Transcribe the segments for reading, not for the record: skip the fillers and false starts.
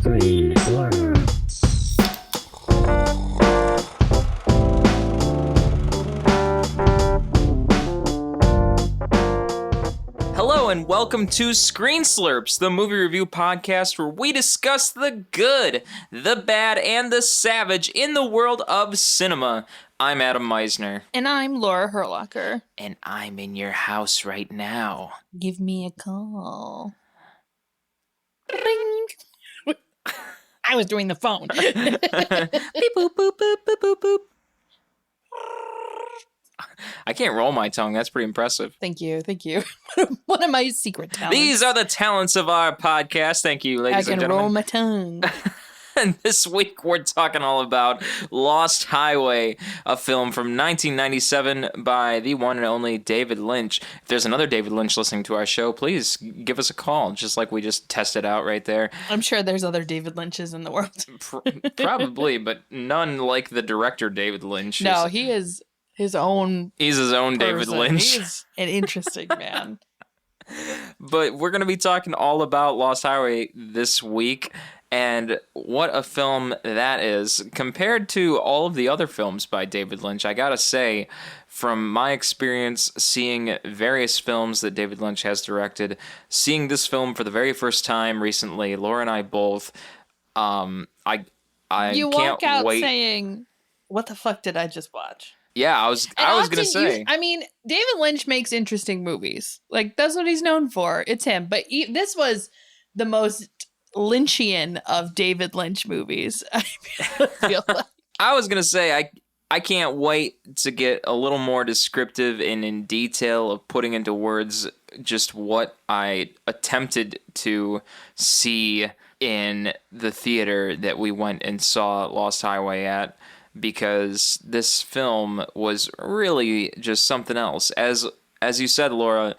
Screen Slurps. Hello and welcome to Screen Slurps, the movie review podcast where we discuss the good, the bad, and the savage in the world of cinema. I'm Adam Meisner. And I'm Laura Herlocker. And I'm in your house right now. Give me a call. Ring. I was doing the phone. Beep, boop, boop, boop, boop, boop, boop. I can't roll my tongue. That's pretty impressive. Thank you. One of my secret talents. These are the talents of our podcast. Thank you, ladies and I can gentlemen. roll my tongue. And this week we're talking all about Lost Highway, a film from 1997 by the one and only David Lynch. If there's another David Lynch listening to our show, please give us a call, just like we just tested out right there. I'm sure there's other David Lynches in the world. Probably, but none like the director David Lynch. No, he is his own He's his own person. David Lynch. He's an interesting man. But we're going to be talking all about Lost Highway this week. And what a film that is. Compared to all of the other films by David Lynch, I gotta say, from my experience seeing various films that David Lynch has directed, seeing this film for the very first time recently, Laura and I both, I You can't walk out wait. saying, what the fuck did I just watch? Yeah, I was gonna say. David Lynch makes interesting movies. Like, that's what he's known for. It's him. But this was the most Lynchian of David Lynch movies. I feel like. I was gonna say I can't wait to get a little more descriptive and in detail of putting into words just what I attempted to see in the theater that we went and saw Lost Highway at, because this film was really just something else. As you said, Laura,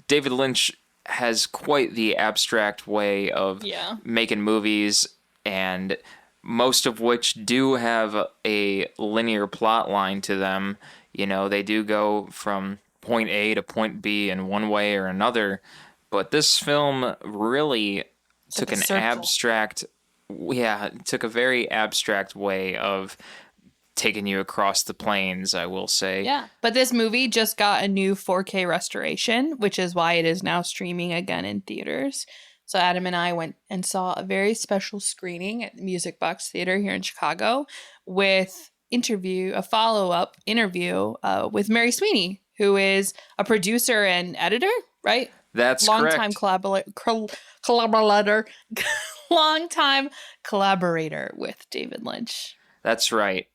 David Lynch has quite the abstract way of making movies, and most of which do have a linear plot line to them. You know, they do go from point A to point B in one way or another, but this film really took a very abstract way of taking you across the plains, I will say. Yeah, but this movie just got a new 4K restoration, which is why it is now streaming again in theaters. So Adam and I went and saw a very special screening at the Music Box Theater here in Chicago with a follow-up interview with Mary Sweeney, who is a producer and editor, right? That's Longtime correct. Longtime collaborator with David Lynch. That's right.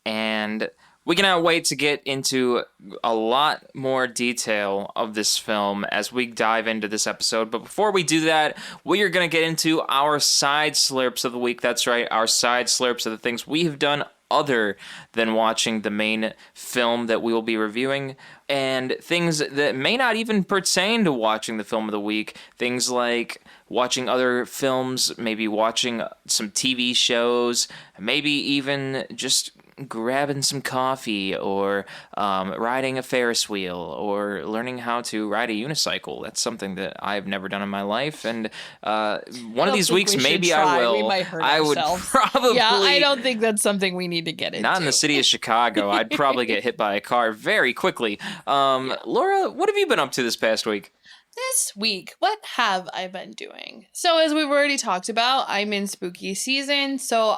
And we cannot wait to get into a lot more detail of this film as we dive into this episode. But before we do that, we are going to get into our side slurps of the week. That's right, our side slurps are the things we have done other than watching the main film that we will be reviewing, and things that may not even pertain to watching the film of the week. Things like watching other films, maybe watching some TV shows, maybe even just grabbing some coffee, or riding a Ferris wheel, or learning how to ride a unicycle. That's something that I've never done in my life, and one of these weeks maybe I will. We might hurt I would ourselves. probably. Yeah, I don't think that's something we need to get into. Not in the city of Chicago. I'd probably get hit by a car very quickly. Laura, what have you been up to this past week? This week, what have I been doing? So as we've already talked about, I'm in spooky season. So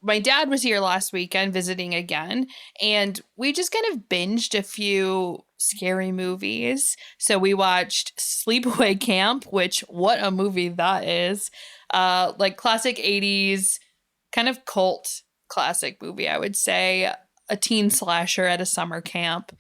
my dad was here last weekend visiting again, and we just kind of binged a few scary movies. So we watched Sleepaway Camp, which, what a movie that is. Like classic 80s, kind of cult classic movie, I would say. A teen slasher at a summer camp.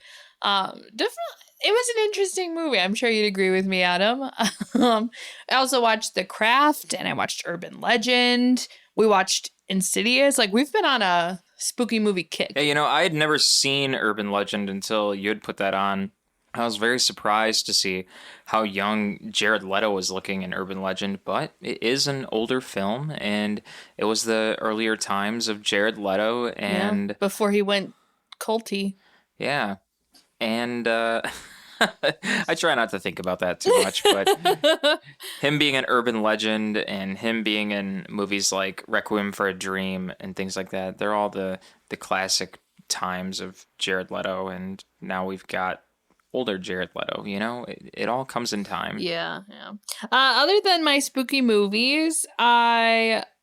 It was an interesting movie. I'm sure you'd agree with me, Adam. I also watched The Craft, and I watched Urban Legend. We watched Insidious. Like, we've been on a spooky movie kick. Yeah, you know, I had never seen Urban Legend until you had put that on. I was very surprised to see how young Jared Leto was looking in Urban Legend, but it is an older film, and it was the earlier times of Jared Leto, and before he went culty. Yeah. And I try not to think about that too much, but him being an urban legend and him being in movies like Requiem for a Dream and things like that, they're all the classic times of Jared Leto, and now we've got older Jared Leto. You know, it all comes in time. Yeah. Other than my spooky movies,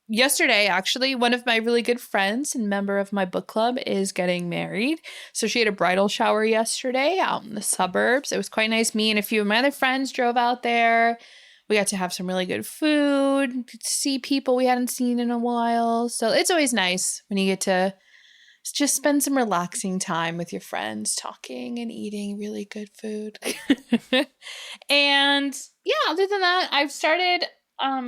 yesterday, actually, one of my really good friends and member of my book club is getting married. So she had a bridal shower yesterday out in the suburbs. It was quite nice. Me and a few of my other friends drove out there. We got to have some really good food, see people we hadn't seen in a while. So it's always nice when you get to just spend some relaxing time with your friends, talking and eating really good food. And yeah, other than that, I've started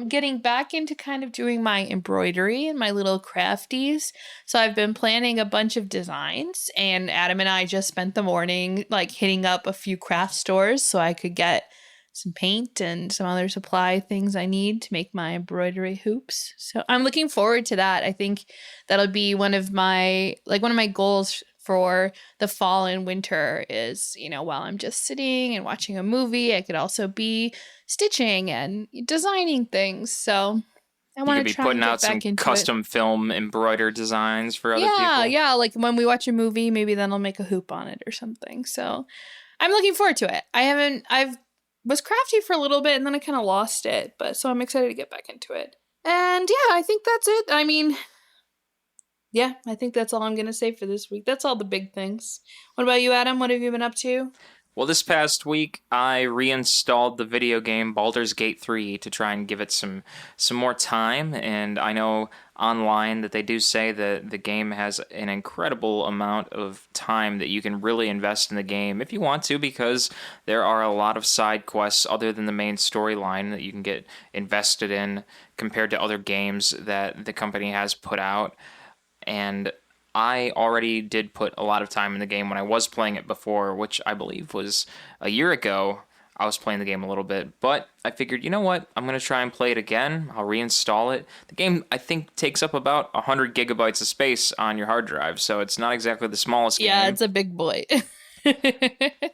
getting back into kind of doing my embroidery and my little crafties. So I've been planning a bunch of designs, and Adam and I just spent the morning like hitting up a few craft stores so I could get some paint and some other supply things I need to make my embroidery hoops. So I'm looking forward to that. I think that'll be one of my goals for the fall and winter is, while I'm just sitting and watching a movie, I could also be stitching and designing things. So I want to try putting and out get some back into custom film embroidered designs for other people. Yeah. Like when we watch a movie, maybe then I'll make a hoop on it or something. So I'm looking forward to it. I've was crafty for a little bit and then I kind of lost it. So I'm excited to get back into it. And yeah, I think that's it. I mean, yeah, I think that's all I'm going to say for this week. That's all the big things. What about you, Adam? What have you been up to? Well, this past week, I reinstalled the video game Baldur's Gate 3 to try and give it some more time, and I know online that they do say that the game has an incredible amount of time that you can really invest in the game if you want to, because there are a lot of side quests other than the main storyline that you can get invested in compared to other games that the company has put out. And I already did put a lot of time in the game when I was playing it before, which I believe was a year ago. I was playing the game a little bit, but I figured, you know what? I'm going to try and play it again. I'll reinstall it. The game, I think, takes up about 100 gigabytes of space on your hard drive, so it's not exactly the smallest game. Yeah, it's a big boy.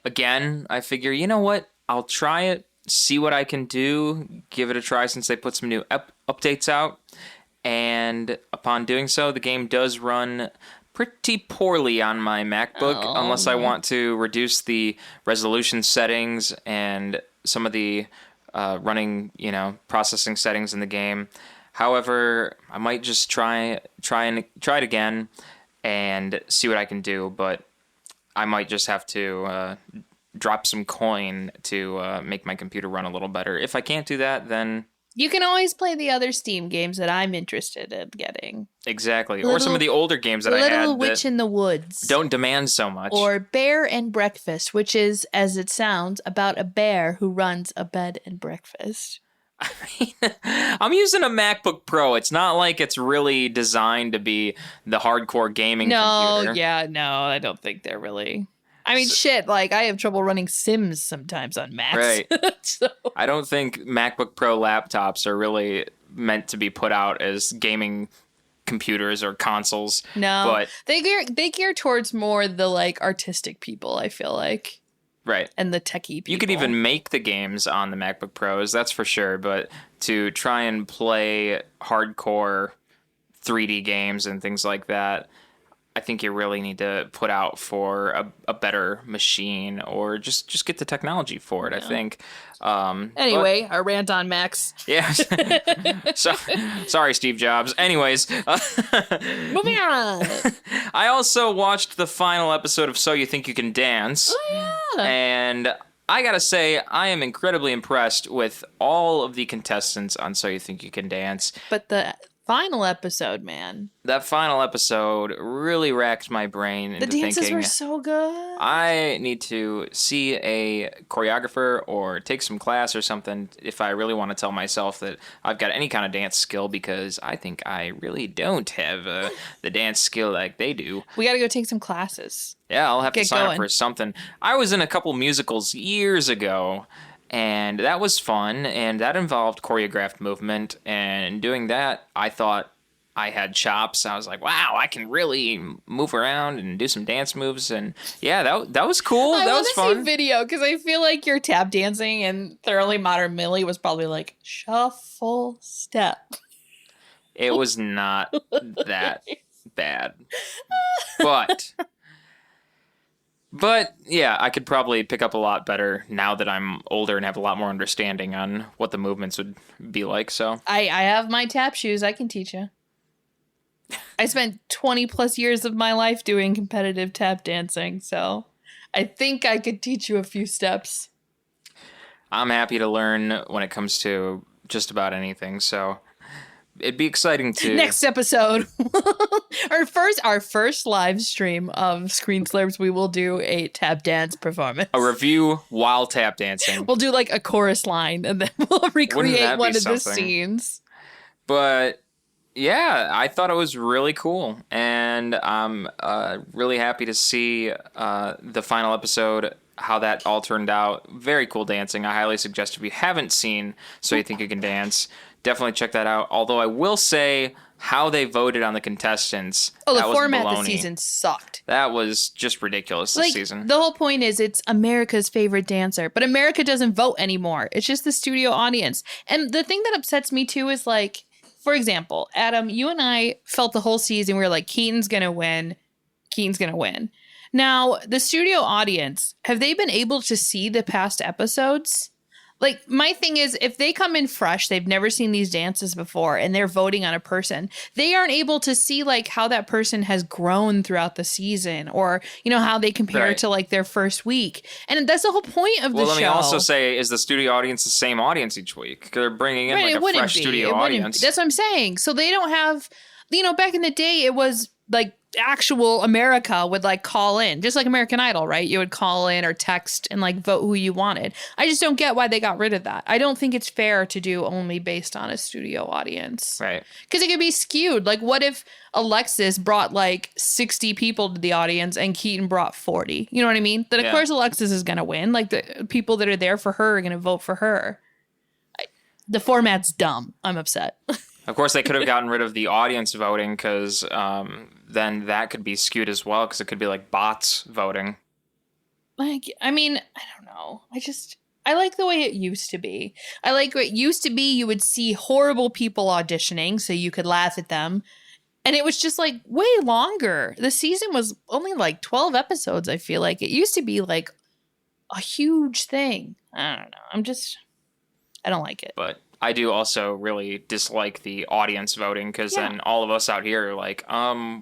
Again, I figure, you know what? I'll try it, see what I can do, give it a try since they put some new updates out. And upon doing so, the game does run pretty poorly on my MacBook, unless I want to reduce the resolution settings and some of the processing settings in the game. However, I might just try it again and see what I can do, but I might just have to drop some coin to make my computer run a little better. If I can't do that, then you can always play the other Steam games that I'm interested in getting. Exactly. Or some of the older games that I had. Little Witch in the Woods. Don't demand so much. Or Bear and Breakfast, which is, as it sounds, about a bear who runs a bed and breakfast. I mean, I'm using a MacBook Pro. It's not like it's really designed to be the hardcore gaming computer. No, I don't think they're really... I mean, like, I have trouble running Sims sometimes on Macs. Right. So. I don't think MacBook Pro laptops are really meant to be put out as gaming computers or consoles. No, but they gear towards more the, like, artistic people, I feel like. Right. And the techie people. You could even make the games on the MacBook Pros, that's for sure, but to try and play hardcore 3D games and things like that, I think you really need to put out for a better machine or just get the technology for it, I think. Anyway, our rant on Macs. Yeah. Sorry, Steve Jobs. Anyways. Moving on. I also watched the final episode of So You Think You Can Dance. Oh, yeah. And I gotta say, I am incredibly impressed with all of the contestants on So You Think You Can Dance. But the final episode, man. That final episode really racked my brain into thinking... The dances were so good. I need to see a choreographer or take some class or something if I really want to tell myself that I've got any kind of dance skill, because I think I really don't have the dance skill like they do. We gotta go take some classes. Yeah, I'll have to sign up for something. I was in a couple musicals years ago, and that was fun, and that involved choreographed movement, and doing that, I thought I had chops. I was like, wow, I can really move around and do some dance moves. And yeah, that was cool. That was I want to fun. see video because I feel like your tap dancing and Thoroughly Modern Millie was probably like shuffle step. It was not that bad. But yeah, I could probably pick up a lot better now that I'm older and have a lot more understanding on what the movements would be like. So I have my tap shoes. I can teach you. I spent 20 plus years of my life doing competitive tap dancing, so I think I could teach you a few steps. I'm happy to learn when it comes to just about anything. So it'd be exciting to Next episode, our first live stream of Screen Slurps, we will do a tap dance performance. a review while tap dancing. We'll do like a chorus line, and then we'll recreate that one be of the something? scenes. But yeah, I thought it was really cool, and I'm really happy to see the final episode, how that all turned out. Very cool dancing. I highly suggest if you haven't seen So You Think You Can Dance, definitely check that out. Although I will say how they voted on the contestants. Oh, the that was format baloney. this season sucked. That was just ridiculous this season. The whole point is it's America's favorite dancer, but America doesn't vote anymore. It's just the studio audience. And the thing that upsets me too is like, for example, Adam, you and I felt the whole season we were like, Keaton's gonna win. Keaton's gonna win. Now, the studio audience, have they been able to see the past episodes? Like, my thing is, if they come in fresh, they've never seen these dances before, and they're voting on a person, they aren't able to see, like, how that person has grown throughout the season, or, you know, how they compare Right. to, like, their first week. And that's the whole point of the show. Well, let me also say, is the studio audience the same audience each week? 'Cause they're bringing in Right, like it a wouldn't fresh be. studio It wouldn't audience. be. That's what I'm saying. So they don't have, you know, back in the day, it was like actual America would like call in, just like American Idol, right? You would call in or text and like vote who you wanted. I just don't get why they got rid of that. I don't think it's fair to do only based on a studio audience. Right. Because it could be skewed. Like, what if Alexis brought like 60 people to the audience and Keaton brought 40? You know what I mean? Then, of Yeah. course, Alexis is going to win. Like, the people that are there for her are going to vote for her. The format's dumb. I'm upset. Of course, they could have gotten rid of the audience voting because then that could be skewed as well because it could be like bots voting. Like, I mean, I don't know. I like the way it used to be. I like what it used to be. You would see horrible people auditioning so you could laugh at them. And it was just like way longer. The season was only like 12 episodes, I feel like. It used to be like a huge thing. I don't know. I don't like it. But I do also really dislike the audience voting because then all of us out here are like,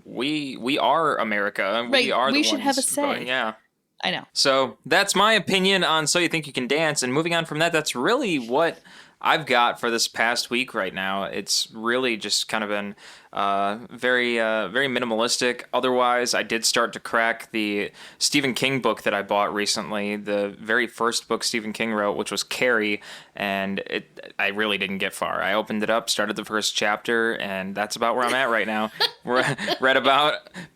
we are America. Right, We are the we should ones have a say. voting. Yeah. I know. So that's my opinion on So You Think You Can Dance. And moving on from that, that's really what I've got for this past week right now. It's really just kind of been very minimalistic. Otherwise, I did start to crack the Stephen King book that I bought recently, the very first book Stephen King wrote, which was Carrie, and I really didn't get far. I opened it up, started the first chapter, and that's about where I'm at right now. Read about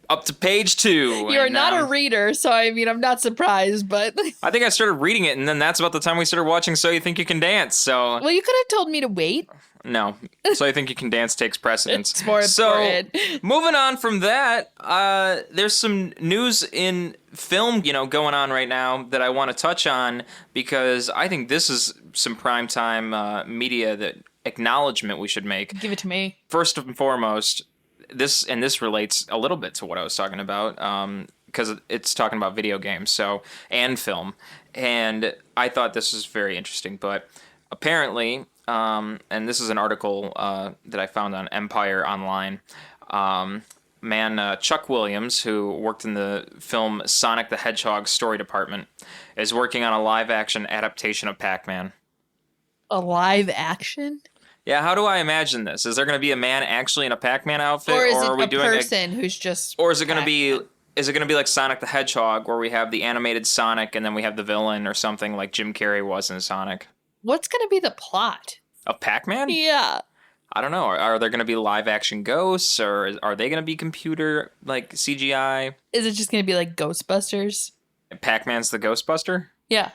up to page 2. You're and not now a reader, so I mean, I'm not surprised, but... I think I started reading it, and then that's about the time we started watching So You Think You Can Dance. So Well, you could have told me to wait. no, So You Think You Can Dance takes precedence. It's more important. So moving on from that, there's some news in film, going on right now that I want to touch on because I think this is some primetime media that acknowledgement we should make. Give it to me. First and foremost, this relates a little bit to what I was talking about because it's talking about video games and film, and I thought this was very interesting. But apparently, and this is an article that I found on Empire Online. Chuck Williams, who worked in the film Sonic the Hedgehog story department, is working on a live-action adaptation of Pac-Man. A live action? Yeah, how do I imagine this? Is there going to be a man actually in a Pac-Man outfit, Or is are we it a doing person who's just... or is it going to be? Is it going to be like Sonic the Hedgehog, where we have the animated Sonic and then we have the villain or something like Jim Carrey was in Sonic? What's going to be the plot? Of Pac-Man? Yeah. I don't know. Are there going to be live action ghosts, or are they going to be computer like CGI? Is it just going to be like Ghostbusters? Pac-Man's the Ghostbuster? Yeah.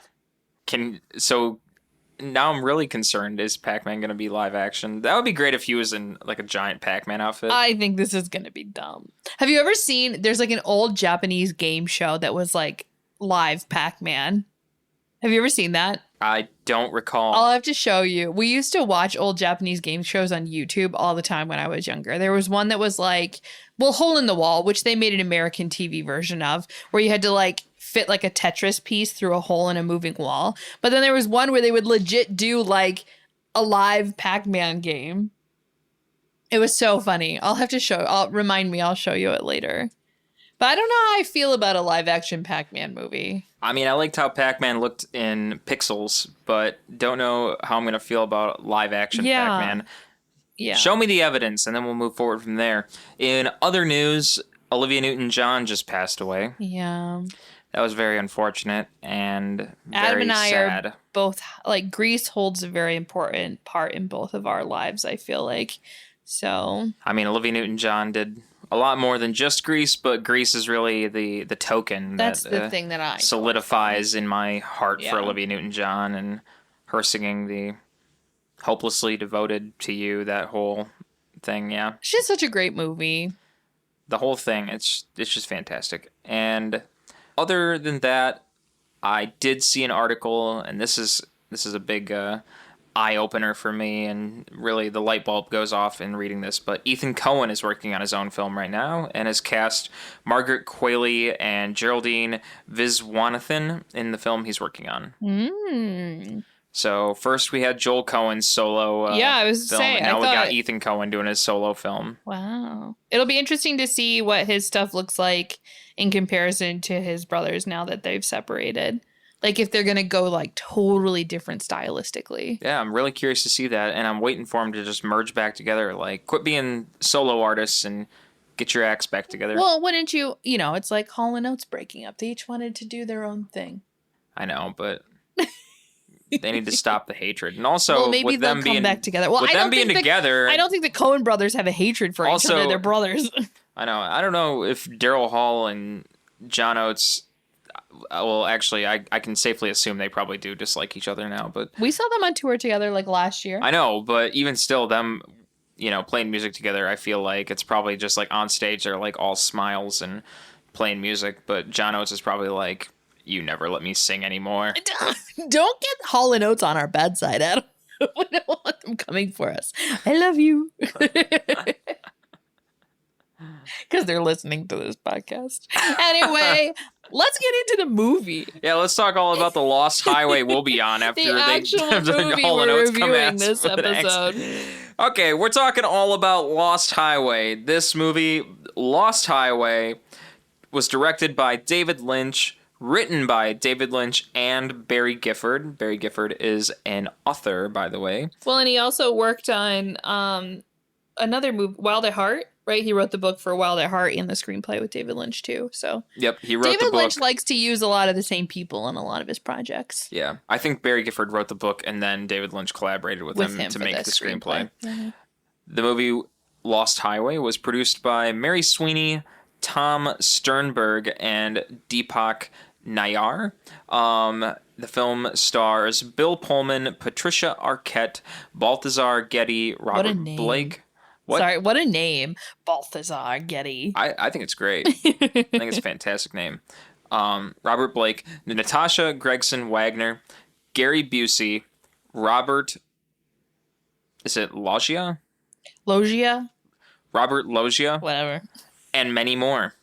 now I'm really concerned. Is Pac-Man going to be live action? That would be great if he was in like a giant Pac-Man outfit. I think this is going to be dumb. Have you ever seen, there's like an old Japanese game show that was like live Pac-Man. Have you ever seen that? I don't recall. I'll have to show you. We used to watch old Japanese game shows on YouTube all the time when I was younger. There was one that was like, well, Hole in the Wall, which they made an American TV version of, where you had to like fit like a Tetris piece through a hole in a moving wall. But then there was one where they would legit do like a live Pac-Man game. It was so funny. I'll have to remind me. I'll show you it later. But I don't know how I feel about a live action Pac-Man movie. I mean, I liked how Pac-Man looked in Pixels, but don't know how I'm going to feel about live action Pac-Man. Yeah. Show me the evidence, and then we'll move forward from there. In other news, Olivia Newton-John just passed away. Yeah. That was very unfortunate and very Adam and I sad. are both, like, Grease holds a very important part in both of our lives, I feel like. So. I mean, Olivia Newton-John did a lot more than just Grease, but Grease is really the token that's the thing that I solidifies in my heart for Olivia Newton-John, and her singing the Hopelessly Devoted to You, that whole thing. Yeah, she's such a great movie. The whole thing, it's just fantastic. And other than that, I did see an article, and this is a big eye-opener for me, and really the light bulb goes off in reading this, but Ethan Coen is working on his own film right now and has cast Margaret Qualley and Geraldine Viswanathan in the film he's working on. So first we had Joel Coen's solo I was film, saying, and now we got Ethan Coen doing his solo film. Wow. It'll be interesting to see what his stuff looks like in comparison to his brothers now that they've separated. Like, if they're going to go, like, totally different stylistically. Yeah, I'm really curious to see that, and I'm waiting for them to just merge back together. Like, quit being solo artists and get your acts back together. Well, wouldn't you, it's like Hall & Oates breaking up. They each wanted to do their own thing. I know, but they need to stop the hatred. And also, well, maybe with they'll them come being, back together. Well, with them being together... I don't think the Coen brothers have a hatred for each other. They're brothers. I know. I don't know if Daryl Hall and John Oates... Well, actually, I can safely assume they probably do dislike each other now, but... We saw them on tour together, like, last year. I know, but even still, them, playing music together, I feel like it's probably just, like, on stage, they're, like, all smiles and playing music, but John Oates is probably like, you never let me sing anymore. Don't get Hall & Oates on our bad side, Adam. We don't want them coming for us. I love you. Because they're listening to this podcast. Anyway, let's get into the movie. Yeah, let's talk all about the Lost Highway we'll be on after the actual movie we're reviewing this episode. Okay, we're talking all about Lost Highway. This movie, Lost Highway, was directed by David Lynch, written by David Lynch and Barry Gifford. Barry Gifford is an author, by the way. Well, and he also worked on another movie, Wild at Heart. Right, he wrote the book for Wild at Heart and the screenplay with David Lynch too. So yep, he wrote the book. David Lynch likes to use a lot of the same people in a lot of his projects. Yeah, I think Barry Gifford wrote the book, and then David Lynch collaborated with him to make the screenplay. Mm-hmm. The movie Lost Highway was produced by Mary Sweeney, Tom Sternberg, and Deepak Nayyar. The film stars Bill Pullman, Patricia Arquette, Balthazar Getty, Robert Blake. What? Sorry, what a name. Balthazar Getty. I think it's great. I think it's a fantastic name. Robert Blake, Natasha Gregson Wagner, Gary Busey, Robert... Is it Loggia? Loggia? Robert Loggia. Whatever. And many more.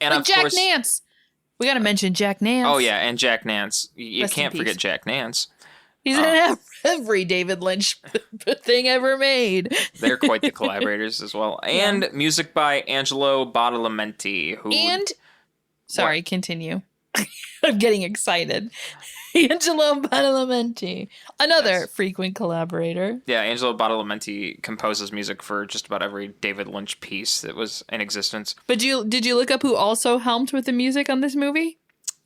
And like of Jack course, Nance. We got to mention Jack Nance. Oh, yeah, and Jack Nance. You Rest can't forget Jack Nance. He's in every David Lynch thing ever made. They're quite the collaborators as well. And music by Angelo Badalamenti. Sorry, continue. I'm getting excited. Angelo Badalamenti. Another frequent collaborator. Yeah, Angelo Badalamenti composes music for just about every David Lynch piece that was in existence. But did you look up who also helmed with the music on this movie?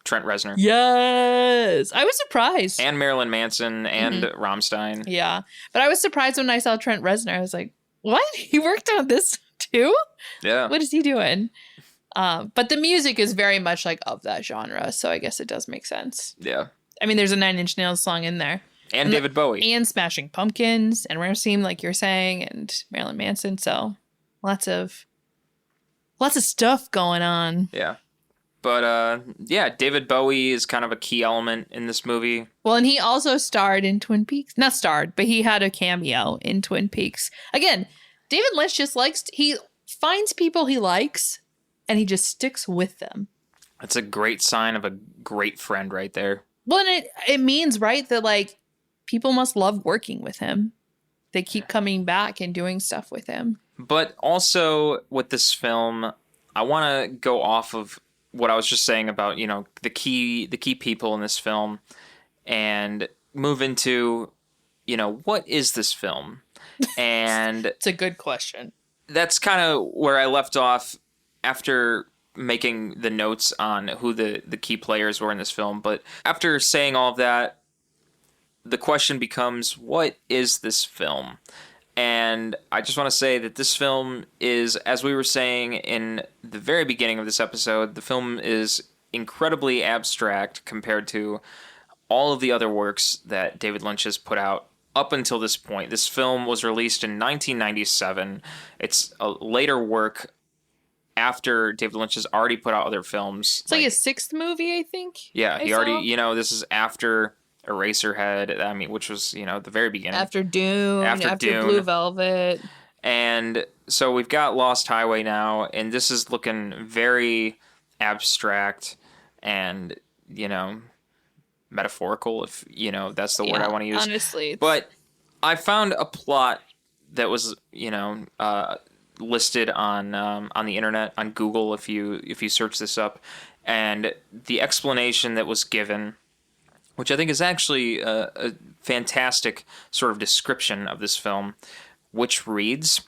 Trent Reznor. Yes. I was surprised. And Marilyn Manson and Rammstein. Yeah. But I was surprised when I saw Trent Reznor. I was like, what? He worked on this too? Yeah. What is he doing? But the music is very much like of that genre. So I guess it does make sense. Yeah. I mean, there's a Nine Inch Nails song in there. And David Bowie. And Smashing Pumpkins and Rammstein, like you're saying, and Marilyn Manson. So lots of stuff going on. Yeah. But, David Bowie is kind of a key element in this movie. Well, and he also starred in Twin Peaks. Not starred, but he had a cameo in Twin Peaks. Again, David Lynch just he finds people he likes, and he just sticks with them. That's a great sign of a great friend right there. Well, and it means, right, that, like, people must love working with him. They keep coming back and doing stuff with him. But also, with this film, I want to go off of what I was just saying about, you know, the key people in this film and move into, you know, what is this film? And it's a good question. That's kind of where I left off after making the notes on who the key players were in this film. But after saying all of that, the question becomes, what is this film? And I just want to say that this film is, as we were saying in the very beginning of this episode, the film is incredibly abstract compared to all of the other works that David Lynch has put out up until this point. This film was released in 1997. It's a later work after David Lynch has already put out other films. It's like his sixth movie, I think. Yeah, he already, you know, this is after Eraserhead, I mean, which was, you know, the very beginning. After Dune, after Dune. Blue Velvet. And so we've got Lost Highway now, and this is looking very abstract and, you know, metaphorical, if, you know, that's the word I want to use. Honestly. But I found a plot that was, you know, listed on the internet, on Google, if you search this up, and the explanation that was given, which I think is actually a fantastic sort of description of this film, which reads,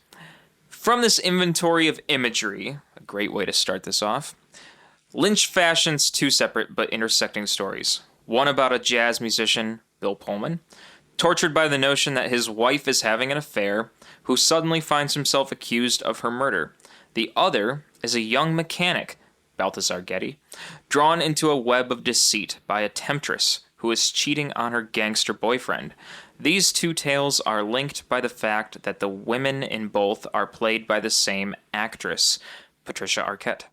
"From this inventory of imagery," a great way to start this off, "Lynch fashions two separate but intersecting stories. One about a jazz musician, Bill Pullman, tortured by the notion that his wife is having an affair, who suddenly finds himself accused of her murder. The other is a young mechanic, Balthazar Getty, drawn into a web of deceit by a temptress who is cheating on her gangster boyfriend. These two tales are linked by the fact that the women in both are played by the same actress, Patricia Arquette."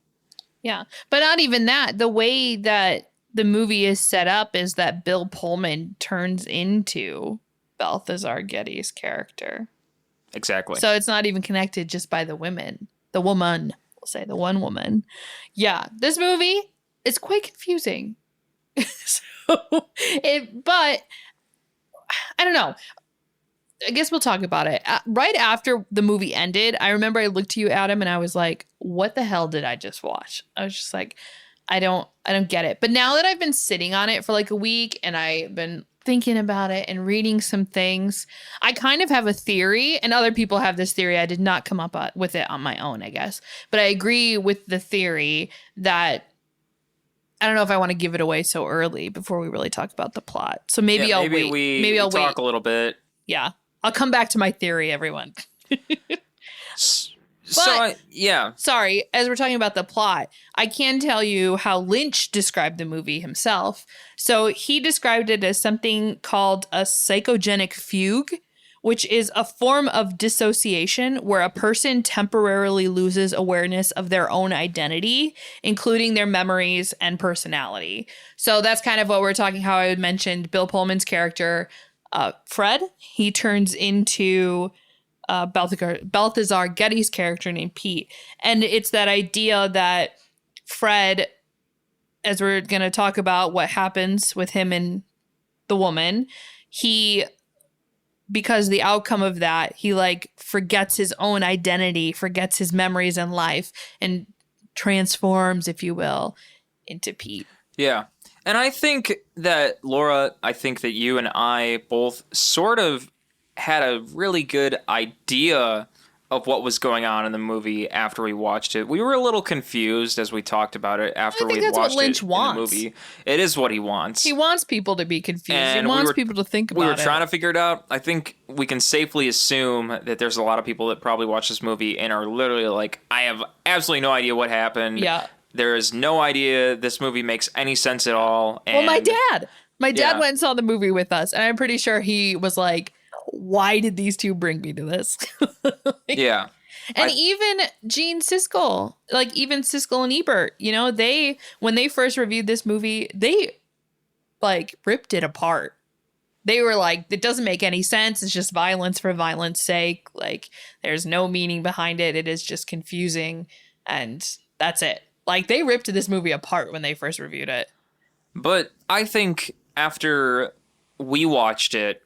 Yeah, but not even that. The way that the movie is set up is that Bill Pullman turns into Balthazar Getty's character. Exactly. So it's not even connected just by the women. The woman, we'll say, the one woman. Yeah, this movie is quite confusing. But I don't know. I guess we'll talk about it. Right after the movie ended, I remember I looked to you, Adam, and I was like, what the hell did I just watch? I was just like, I don't get it. But now that I've been sitting on it for like a week and I've been thinking about it and reading some things, I kind of have a theory, and other people have this theory. I did not come up with it on my own, I guess. But I agree with the theory that I don't know if I want to give it away so early before we really talk about the plot. So maybe I'll wait. Maybe I'll talk a little bit. Yeah. I'll come back to my theory, everyone. Sorry, as we're talking about the plot, I can tell you how Lynch described the movie himself. So he described it as something called a psychogenic fugue, which is a form of dissociation where a person temporarily loses awareness of their own identity, including their memories and personality. So that's kind of what we're talking, how I had mentioned Bill Pullman's character, Fred. He turns into Balthazar Getty's character named Pete. And it's that idea that Fred, as we're going to talk about what happens with him and the woman, because the outcome of that, he like forgets his own identity, forgets his memories in life, and transforms, if you will, into Pete. Yeah. And I think that, Laura, I think that you and I both sort of had a really good idea of what was going on in the movie after we watched it. We were a little confused as we talked about it after we watched it in the movie. It is what he wants. He wants people to be confused. And he wants people to think about it. We were trying to figure it out. I think we can safely assume that there's a lot of people that probably watch this movie and are literally like, I have absolutely no idea what happened. Yeah. There is no idea this movie makes any sense at all. And well, my dad. My dad Yeah. went and saw the movie with us, and I'm pretty sure he was like, why did these two bring me to this? Yeah. And even Gene Siskel, like even Siskel and Ebert, you know, when they first reviewed this movie, they like ripped it apart. They were like, it doesn't make any sense. It's just violence for violence sake. Like, there's no meaning behind it. It is just confusing. And that's it. Like, they ripped this movie apart when they first reviewed it. But I think after we watched it,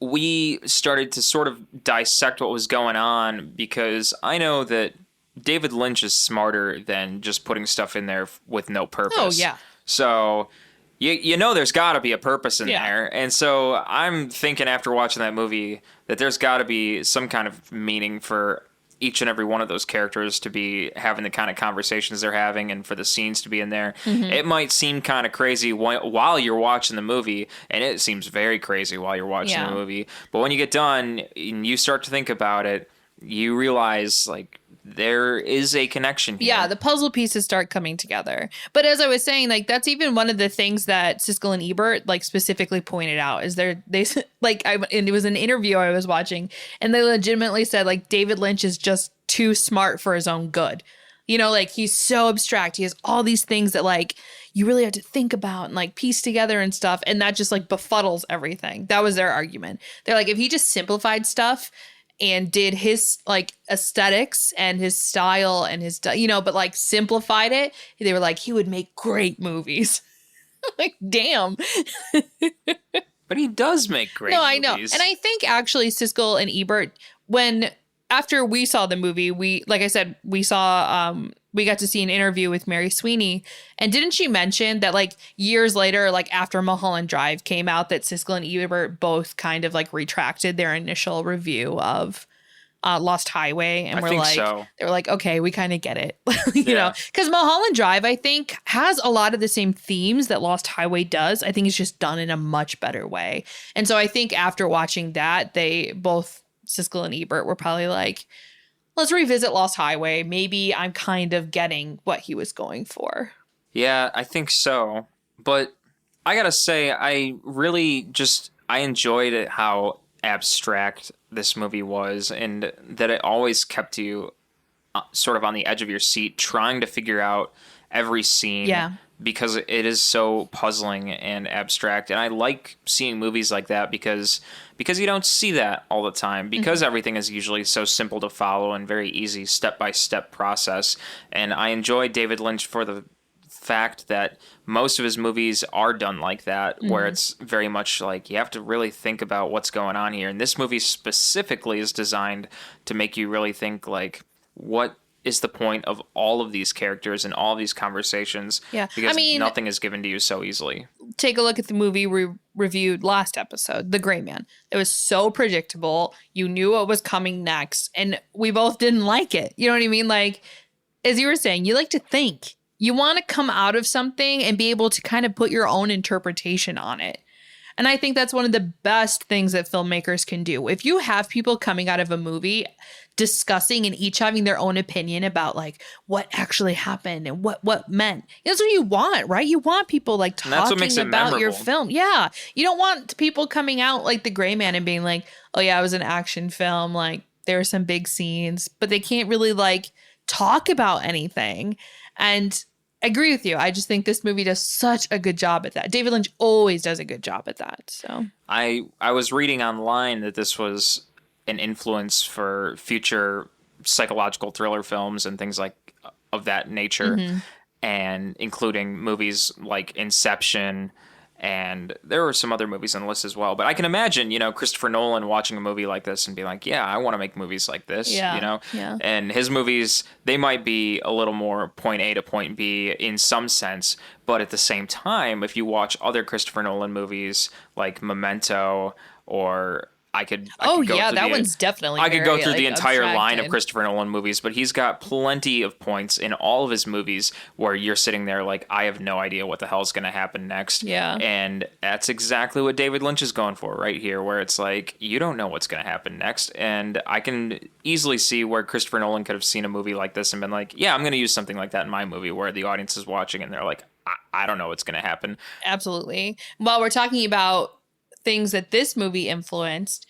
we started to sort of dissect what was going on, because I know that David Lynch is smarter than just putting stuff in there with no purpose. Oh, yeah. So you know there's got to be a purpose in there. And so I'm thinking after watching that movie that there's got to be some kind of meaning for each and every one of those characters to be having the kind of conversations they're having, and for the scenes to be in there. It might seem kind of crazy while you're watching the movie, and it seems very crazy while you're watching the movie. But when you get done and you start to think about it, you realize, like, there is a connection here. Yeah, the puzzle pieces start coming together. But as I was saying, like, that's even one of the things that Siskel and Ebert like specifically pointed out is they like, and it was an interview I was watching, and they legitimately said, like, David Lynch is just too smart for his own good. You know, like, he's so abstract. He has all these things that, like, you really have to think about and, like, piece together and stuff. And that just, like, befuddles everything. That was their argument. They're like, if he just simplified stuff and did his, like, aesthetics and his style and his, you know, but, like, simplified it, they were like, he would make great movies. Like, damn. But he does make great movies. No, I know. And I think actually Siskel and Ebert, after we saw the movie, like I said, we got to see an interview with Mary Sweeney. And didn't she mention that, like, years later, like after Mulholland Drive came out, that Siskel and Ebert both kind of like retracted their initial review of Lost Highway, and they were like, okay, we kind of get it, you know, because Mulholland Drive, I think, has a lot of the same themes that Lost Highway does. I think it's just done in a much better way. And so I think after watching that, they both, Siskel and Ebert, were probably like, let's revisit Lost Highway. Maybe I'm kind of getting what he was going for. Yeah, I think so. But I gotta say, I enjoyed it, how abstract this movie was, and that it always kept you sort of on the edge of your seat, trying to figure out every scene. Yeah. Because it is so puzzling and abstract. And I like seeing movies like that because you don't see that all the time, because everything is usually so simple to follow and very easy step-by-step process. And I enjoy David Lynch for the fact that most of his movies are done like that, where it's very much like you have to really think about what's going on here. And this movie specifically is designed to make you really think, like, what is the point of all of these characters and all of these conversations? Yeah. Because nothing is given to you so easily. Take a look at the movie we reviewed last episode, The Gray Man. It was so predictable. You knew what was coming next, and we both didn't like it. You know what I mean? Like, as you were saying, you like to think. You want to come out of something and be able to kind of put your own interpretation on it. And I think that's one of the best things that filmmakers can do. If you have people coming out of a movie discussing and each having their own opinion about, like, what actually happened and what meant, that's what you want, right? You want people, like, talking about your film. Yeah. You don't want people coming out like The Gray Man and being like, oh yeah, it was an action film. Like, there were some big scenes, but they can't really, like, talk about anything. And I agree with you. I just think this movie does such a good job at that. David Lynch always does a good job at that. So I was reading online that this was an influence for future psychological thriller films and things like of that nature, and including movies like Inception, and there were some other movies on the list as well. But I can imagine, you know, Christopher Nolan watching a movie like this and be like, yeah, I want to make movies like this, you know? Yeah. And his movies, they might be a little more point A to point B in some sense, but at the same time, if you watch other Christopher Nolan movies like Memento, or I could go that one's definitely I could go through like, the entire line of abstracted. Christopher Nolan movies, but he's got plenty of points in all of his movies where you're sitting there like, I have no idea what the hell's going to happen next. Yeah. And that's exactly what David Lynch is going for right here, where it's like, you don't know what's going to happen next. And I can easily see where Christopher Nolan could have seen a movie like this and been like, yeah, I'm going to use something like that in my movie, where the audience is watching and they're like, I don't know what's going to happen. Absolutely. While we're talking about things that this movie influenced,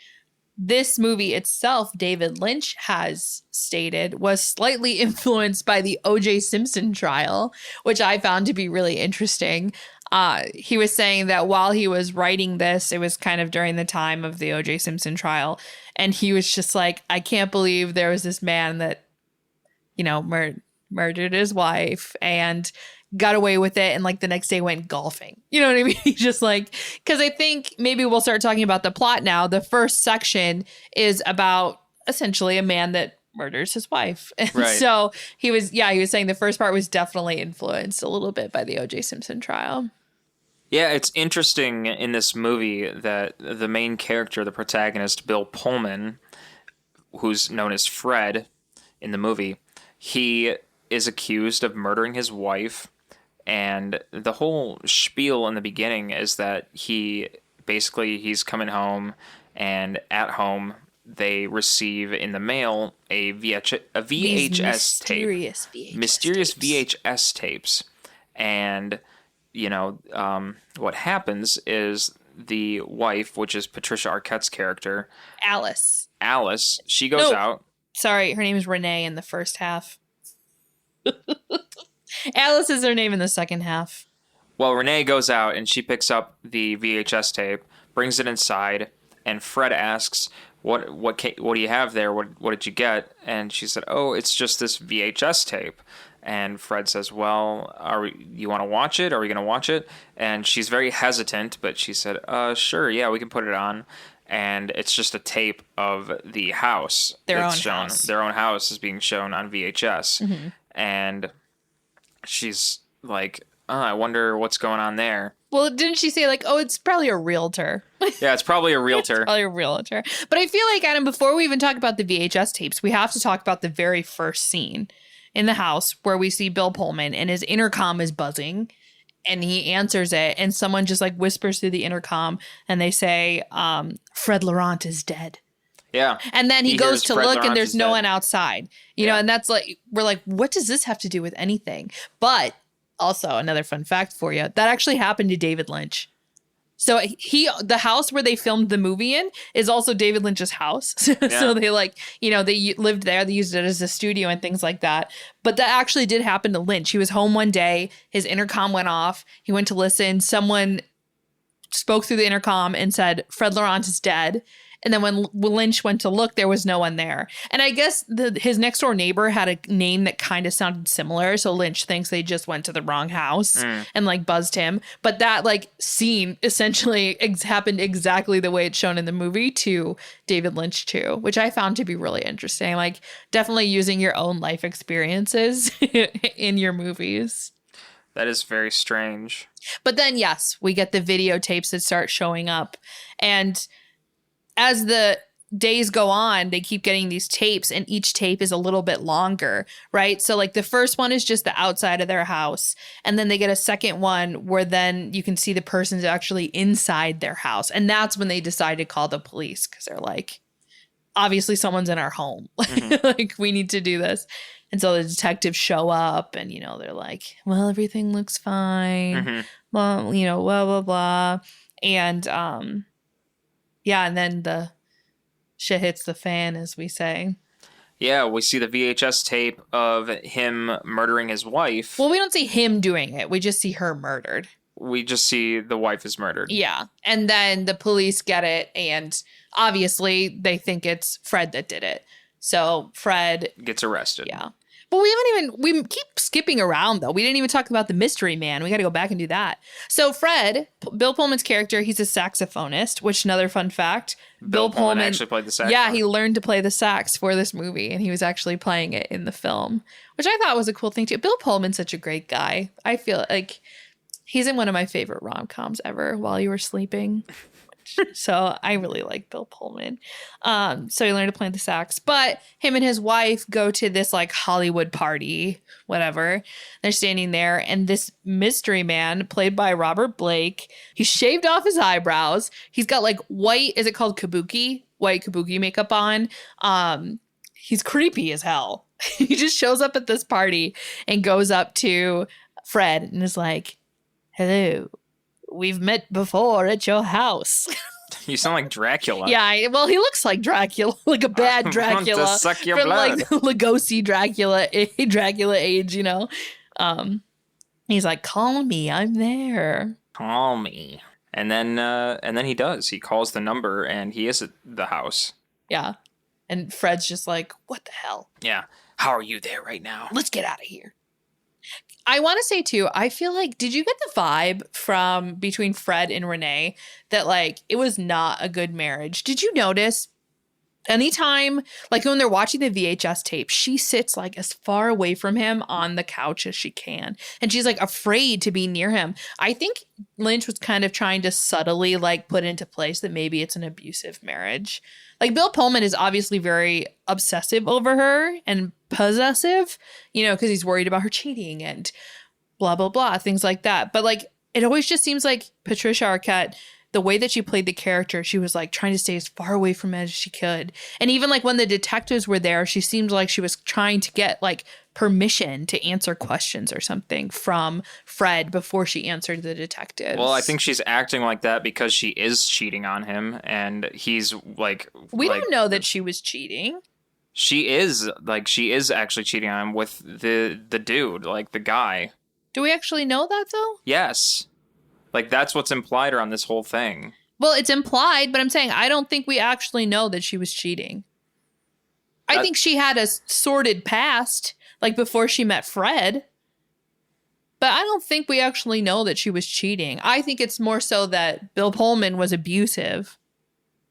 this movie itself, David Lynch has stated, was slightly influenced by the O.J. Simpson trial, which I found to be really interesting. He was saying that while he was writing this, it was kind of during the time of the O.J. Simpson trial. And he was just like, I can't believe there was this man that, murdered his wife and got away with it, and like the next day went golfing. You know what I mean? Just like, because I think maybe we'll start talking about the plot now. The first section is about essentially a man that murders his wife. And Right. so he was saying the first part was definitely influenced a little bit by the O.J. Simpson trial. Yeah, it's interesting in this movie that the main character, the protagonist, Bill Pullman, who's known as Fred in the movie, he is accused of murdering his wife. And the whole spiel in the beginning is that he's coming home, and at home they receive in the mail a VHS tape. Mysterious VHS tapes. And, what happens is the wife, which is Patricia Arquette's character. Alice, she goes out. Sorry, her name is Renee in the first half. Alice is her name in the second half. Well, Renee goes out and she picks up the VHS tape, brings it inside, and Fred asks, "What do you have there? What did you get?" And she said, "Oh, it's just this VHS tape." And Fred says, "Well, you want to watch it? Are we going to watch it?" And she's very hesitant, but she said, "Sure, yeah, we can put it on." And it's just a tape of the house. Their own house. Their own house is being shown on VHS. Mm-hmm. And she's like, I wonder what's going on there. Well, didn't she say like, oh, it's probably a realtor? Yeah, it's probably a realtor. It's probably a realtor. But I feel like, Adam, before we even talk about the VHS tapes, we have to talk about the very first scene in the house where we see Bill Pullman and his intercom is buzzing and he answers it and someone just like whispers through the intercom and they say, Fred Laurent is dead. Yeah. And then he goes to look and there's no one outside, you know, and that's like, we're like, what does this have to do with anything? But also another fun fact for you, that actually happened to David Lynch. So the house where they filmed the movie in is also David Lynch's house. So they they lived there. They used it as a studio and things like that. But that actually did happen to Lynch. He was home one day. His intercom went off. He went to listen. Someone spoke through the intercom and said, Fred Laurent is dead. And then when Lynch went to look, there was no one there. And I guess his next door neighbor had a name that kind of sounded similar. So Lynch thinks they just went to the wrong house and like buzzed him. But that like scene essentially happened exactly the way it's shown in the movie to David Lynch too, which I found to be really interesting. Like definitely using your own life experiences in your movies. That is very strange. But then, yes, we get the videotapes that start showing up. And as the days go on, they keep getting these tapes and each tape is a little bit longer, right? So like the first one is just the outside of their house. And then they get a second one where then you can see the person's actually inside their house. And that's when they decide to call the police because they're like, obviously someone's in our home. Like we need to do this. And so the detectives show up and, they're like, well, everything looks fine. Well, blah, blah, blah. And, and then the shit hits the fan, as we say. Yeah, we see the VHS tape of him murdering his wife. Well, we don't see him doing it. We just see her murdered. We just see the wife is murdered. Yeah. And then the police get it, and obviously they think it's Fred that did it. So Fred gets arrested. Yeah. But we keep skipping around, though. We didn't even talk about the mystery man. We got to go back and do that. So Fred, Bill Pullman's character, he's a saxophonist, which another fun fact. Bill Pullman actually played the saxophone. Yeah, he learned to play the sax for this movie, and he was actually playing it in the film, which I thought was a cool thing, too. Bill Pullman's such a great guy. I feel like he's in one of my favorite rom-coms ever, While You Were Sleeping. So I really like Bill Pullman. So he learned to play the sax. But him and his wife go to this like Hollywood party, whatever. They're standing there, and this mystery man, played by Robert Blake, he shaved off his eyebrows. He's got like white, is it called kabuki? White kabuki makeup on. He's creepy as hell. He just shows up at this party and goes up to Fred and is like, hello, we've met before at your house. You sound like Dracula. Yeah, well, he looks like Dracula, like a bad Dracula. Want to suck your from blood. like the Lugosi Dracula age, He's like, call me, I'm there. Call me. And then he does. He calls the number, and he is at the house. Yeah. And Fred's just like, what the hell? Yeah. How are you there right now? Let's get out of here. I want to say, too, I feel like, did you get the vibe from between Fred and Renee that, like, it was not a good marriage? Did you notice anytime, like, when they're watching the VHS tape, she sits, like, as far away from him on the couch as she can. And she's, like, afraid to be near him. I think Lynch was kind of trying to subtly, like, put into place that maybe it's an abusive marriage. Like, Bill Pullman is obviously very obsessive over her and possessive, because he's worried about her cheating and blah, blah, blah, things like that. But, like, it always just seems like Patricia Arquette, the way that she played the character, she was, like, trying to stay as far away from it as she could. And even, like, when the detectives were there, she seemed like she was trying to get, like, permission to answer questions or something from Fred before she answered the detectives. Well, I think she's acting like that because she is cheating on him, and he's, like... We don't know that she was cheating. She is actually cheating on him with the dude, like, the guy. Do we actually know that, though? Yes. Like, that's what's implied around this whole thing. Well, it's implied, but I'm saying I don't think we actually know that she was cheating. I think she had a sordid past, like before she met Fred. But I don't think we actually know that she was cheating. I think it's more so that Bill Pullman was abusive.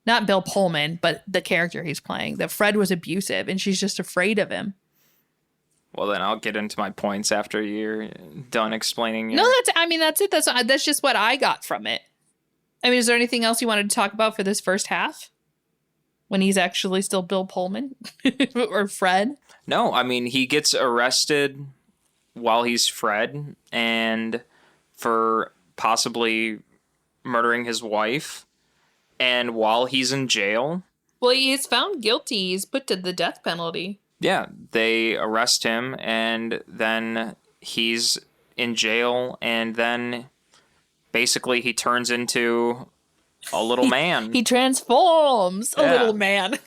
Not Bill Pullman, but the character he's playing. That Fred was abusive, and she's just afraid of him. Well, then I'll get into my points after you're done explaining. No, that's it. That's just what I got from it. I mean, is there anything else you wanted to talk about for this first half? When he's actually still Bill Pullman or Fred? No, I mean, he gets arrested while he's Fred and for possibly murdering his wife. And while he's in jail. Well, he is found guilty. He's put to the death penalty. Yeah, they arrest him, and then he's in jail, and then basically he turns into a little man. He transforms a little man.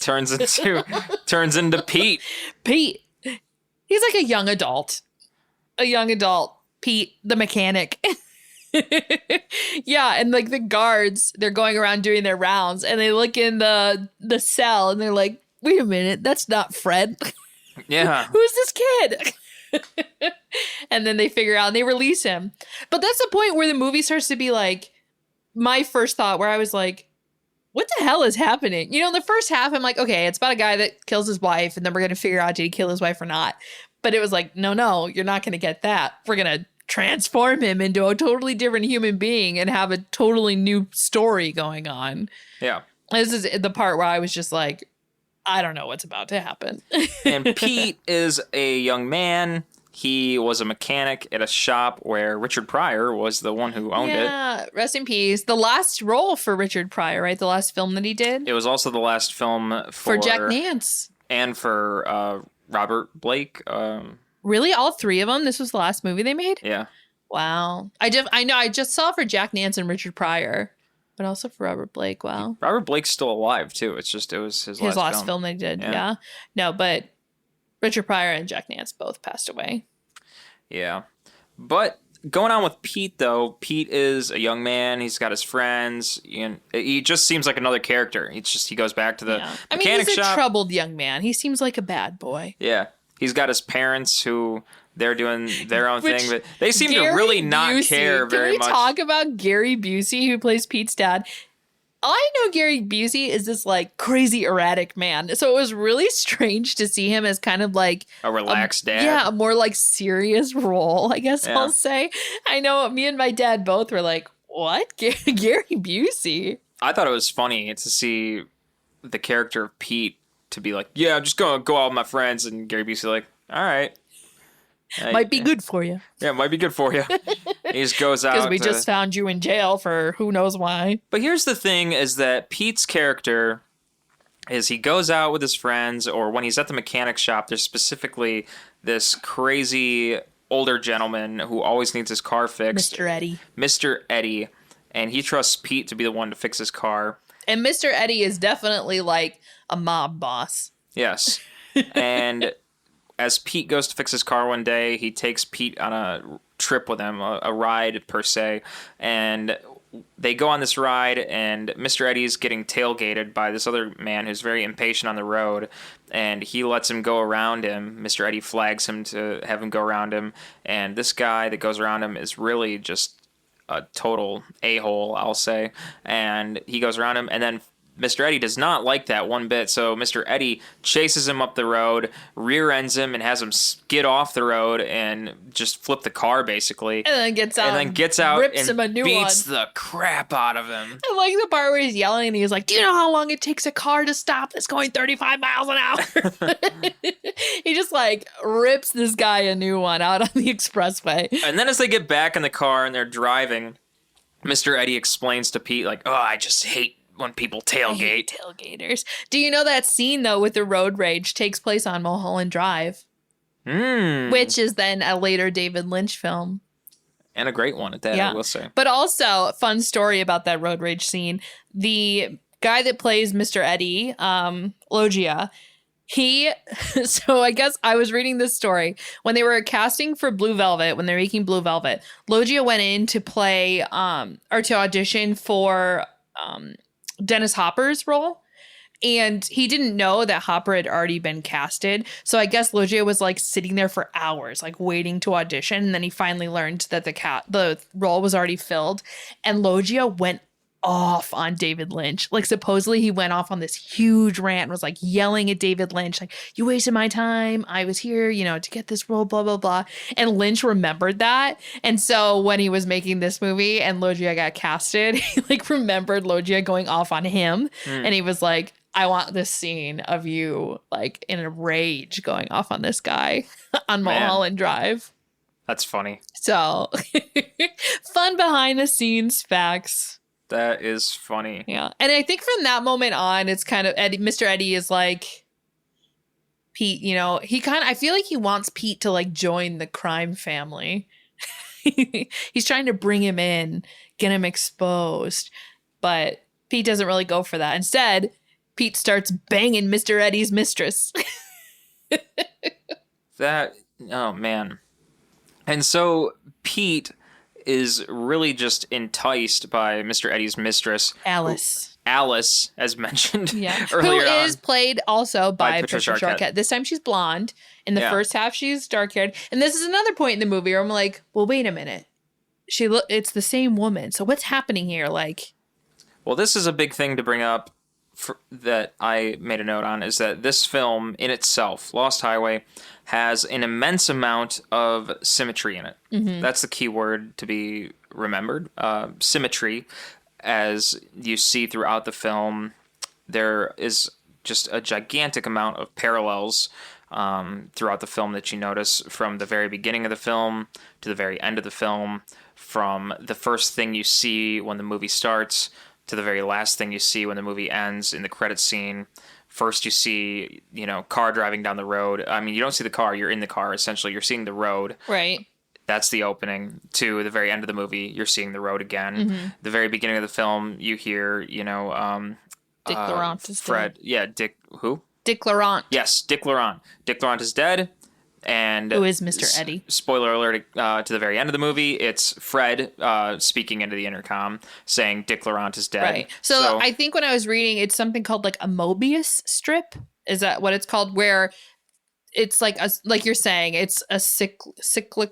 Turns into Pete. Pete. He's like a young adult. Pete, the mechanic. Yeah, and like the guards, they're going around doing their rounds, and they look in the cell, and they're like, wait a minute, that's not Fred. Yeah. Who's this kid? And then they figure out and they release him. But that's the point where the movie starts to be like, my first thought where I was like, what the hell is happening? In the first half, I'm like, okay, it's about a guy that kills his wife, and then we're going to figure out, did he kill his wife or not? But it was like, no, you're not going to get that. We're going to transform him into a totally different human being and have a totally new story going on. Yeah. This is the part where I was just like, I don't know what's about to happen. And Pete is a young man. He was a mechanic at a shop where Richard Pryor was the one who owned it. Yeah, rest in peace. The last role for Richard Pryor, right? The last film that he did? It was also the last film for Jack Nance. And for Robert Blake. Really? All three of them? This was the last movie they made? Yeah. Wow. I know. I just saw for Jack Nance and Richard Pryor. But also for Robert Blake, wow. Robert Blake's still alive, too. It's just, it was his last film they did, yeah. No, but Richard Pryor and Jack Nance both passed away. Yeah. But going on with Pete, though, Pete is a young man. He's got his friends. He just seems like another character. He goes back to the mechanic shop. He's a troubled young man. He seems like a bad boy. Yeah. He's got his parents who... They're doing their own thing, but they seem to really not care very much. Can we talk about Gary Busey, who plays Pete's dad? I know Gary Busey is this like crazy erratic man. So it was really strange to see him as kind of like a relaxed dad. Yeah, a more like serious role, I guess I'll say. I know me and my dad both were like, what? Gary Busey? I thought it was funny to see the character of Pete to be like, yeah, I'm just going to go out with my friends. And Gary Busey like, all right. Might be good for you. Yeah, it might be good for you. He just goes out. Because we just found you in jail for who knows why. But here's the thing is that Pete's character is he goes out with his friends, or when he's at the mechanic shop, there's specifically this crazy older gentleman who always needs his car fixed. Mr. Eddie. And he trusts Pete to be the one to fix his car. And Mr. Eddie is definitely like a mob boss. Yes. And as Pete goes to fix his car one day, he takes Pete on a trip with him, a ride per se. And they go on this ride, and Mr. Eddie's getting tailgated by this other man who's very impatient on the road, and he lets him go around him. Mr. Eddie flags him to have him go around him, and this guy that goes around him is really just a total a-hole, I'll say, and he goes around him, and then Mr. Eddie does not like that one bit, so Mr. Eddie chases him up the road, rear ends him, and has him skid off the road and just flip the car, basically. And then gets out, rips and him a new beats the crap out of him. I like the part where he's yelling and he's like, do you know how long it takes a car to stop that's going 35 miles an hour? He just like rips this guy a new one out on the expressway. And then as they get back in the car and they're driving, Mr. Eddie explains to Pete, like, I just hate when people tailgate. I hate tailgaters. Do you know that scene, though, with the road rage takes place on Mulholland Drive? Which is then a later David Lynch film. And a great one at that, I will say. But also, fun story about that road rage scene. The guy that plays Mr. Eddie, Loggia, so I guess I was reading this story. When they were casting for Blue Velvet, when they were making Blue Velvet, Loggia went in to play, or to audition for Dennis Hopper's role, and he didn't know that Hopper had already been casted. So I guess Loggia was like sitting there for hours, like waiting to audition, and then he finally learned that the role was already filled, and Loggia went off on David Lynch. Like, supposedly he went off on this huge rant, was like yelling at David Lynch, like, you wasted my time. I was here, to get this role, blah, blah, blah. And Lynch remembered that. And so when he was making this movie and Loggia got casted, he like remembered Loggia going off on him. And he was like, I want this scene of you like in a rage going off on this guy on Mulholland Drive. That's funny. So fun behind the scenes facts. That is funny. Yeah. And I think from that moment on, it's kind of Mr. Eddie is like Pete, I feel like he wants Pete to like join the crime family. He's trying to bring him in, get him exposed, but Pete doesn't really go for that. Instead, Pete starts banging Mr. Eddie's mistress. Oh man. And so Pete is really just enticed by Mr. Eddie's mistress, Alice, as mentioned earlier, who is played also by Patricia Arquette. Arquette. This time she's blonde. In the first half, she's dark-haired. And this is another point in the movie where I'm like, well, wait a minute. It's the same woman. So what's happening here? Like, well, this is a big thing to bring up that I made a note on, is that this film in itself, Lost Highway, has an immense amount of symmetry in it. Mm-hmm. That's the key word to be remembered. Symmetry, as you see throughout the film, there is just a gigantic amount of parallels throughout the film that you notice, from the very beginning of the film to the very end of the film, from the first thing you see when the movie starts to the very last thing you see when the movie ends in the credits scene. First you see, car driving down the road. I mean, you don't see the car, you're in the car, essentially. You're seeing the road. Right. That's the opening. To the very end of the movie, you're seeing the road again. Mm-hmm. The very beginning of the film, you hear, Dick Laurent is Fred. dead. Yeah, Dick, who? Dick Laurent. Yes, Dick Laurent. Dick Laurent is dead. And who is Mr. Eddie? Spoiler alert, to the very end of the movie, it's Fred speaking into the intercom saying Dick Laurent is dead. Right. So I think when I was reading, it's something called like a Mobius strip. Is that what it's called? Where it's like like you're saying, it's a cyclicer.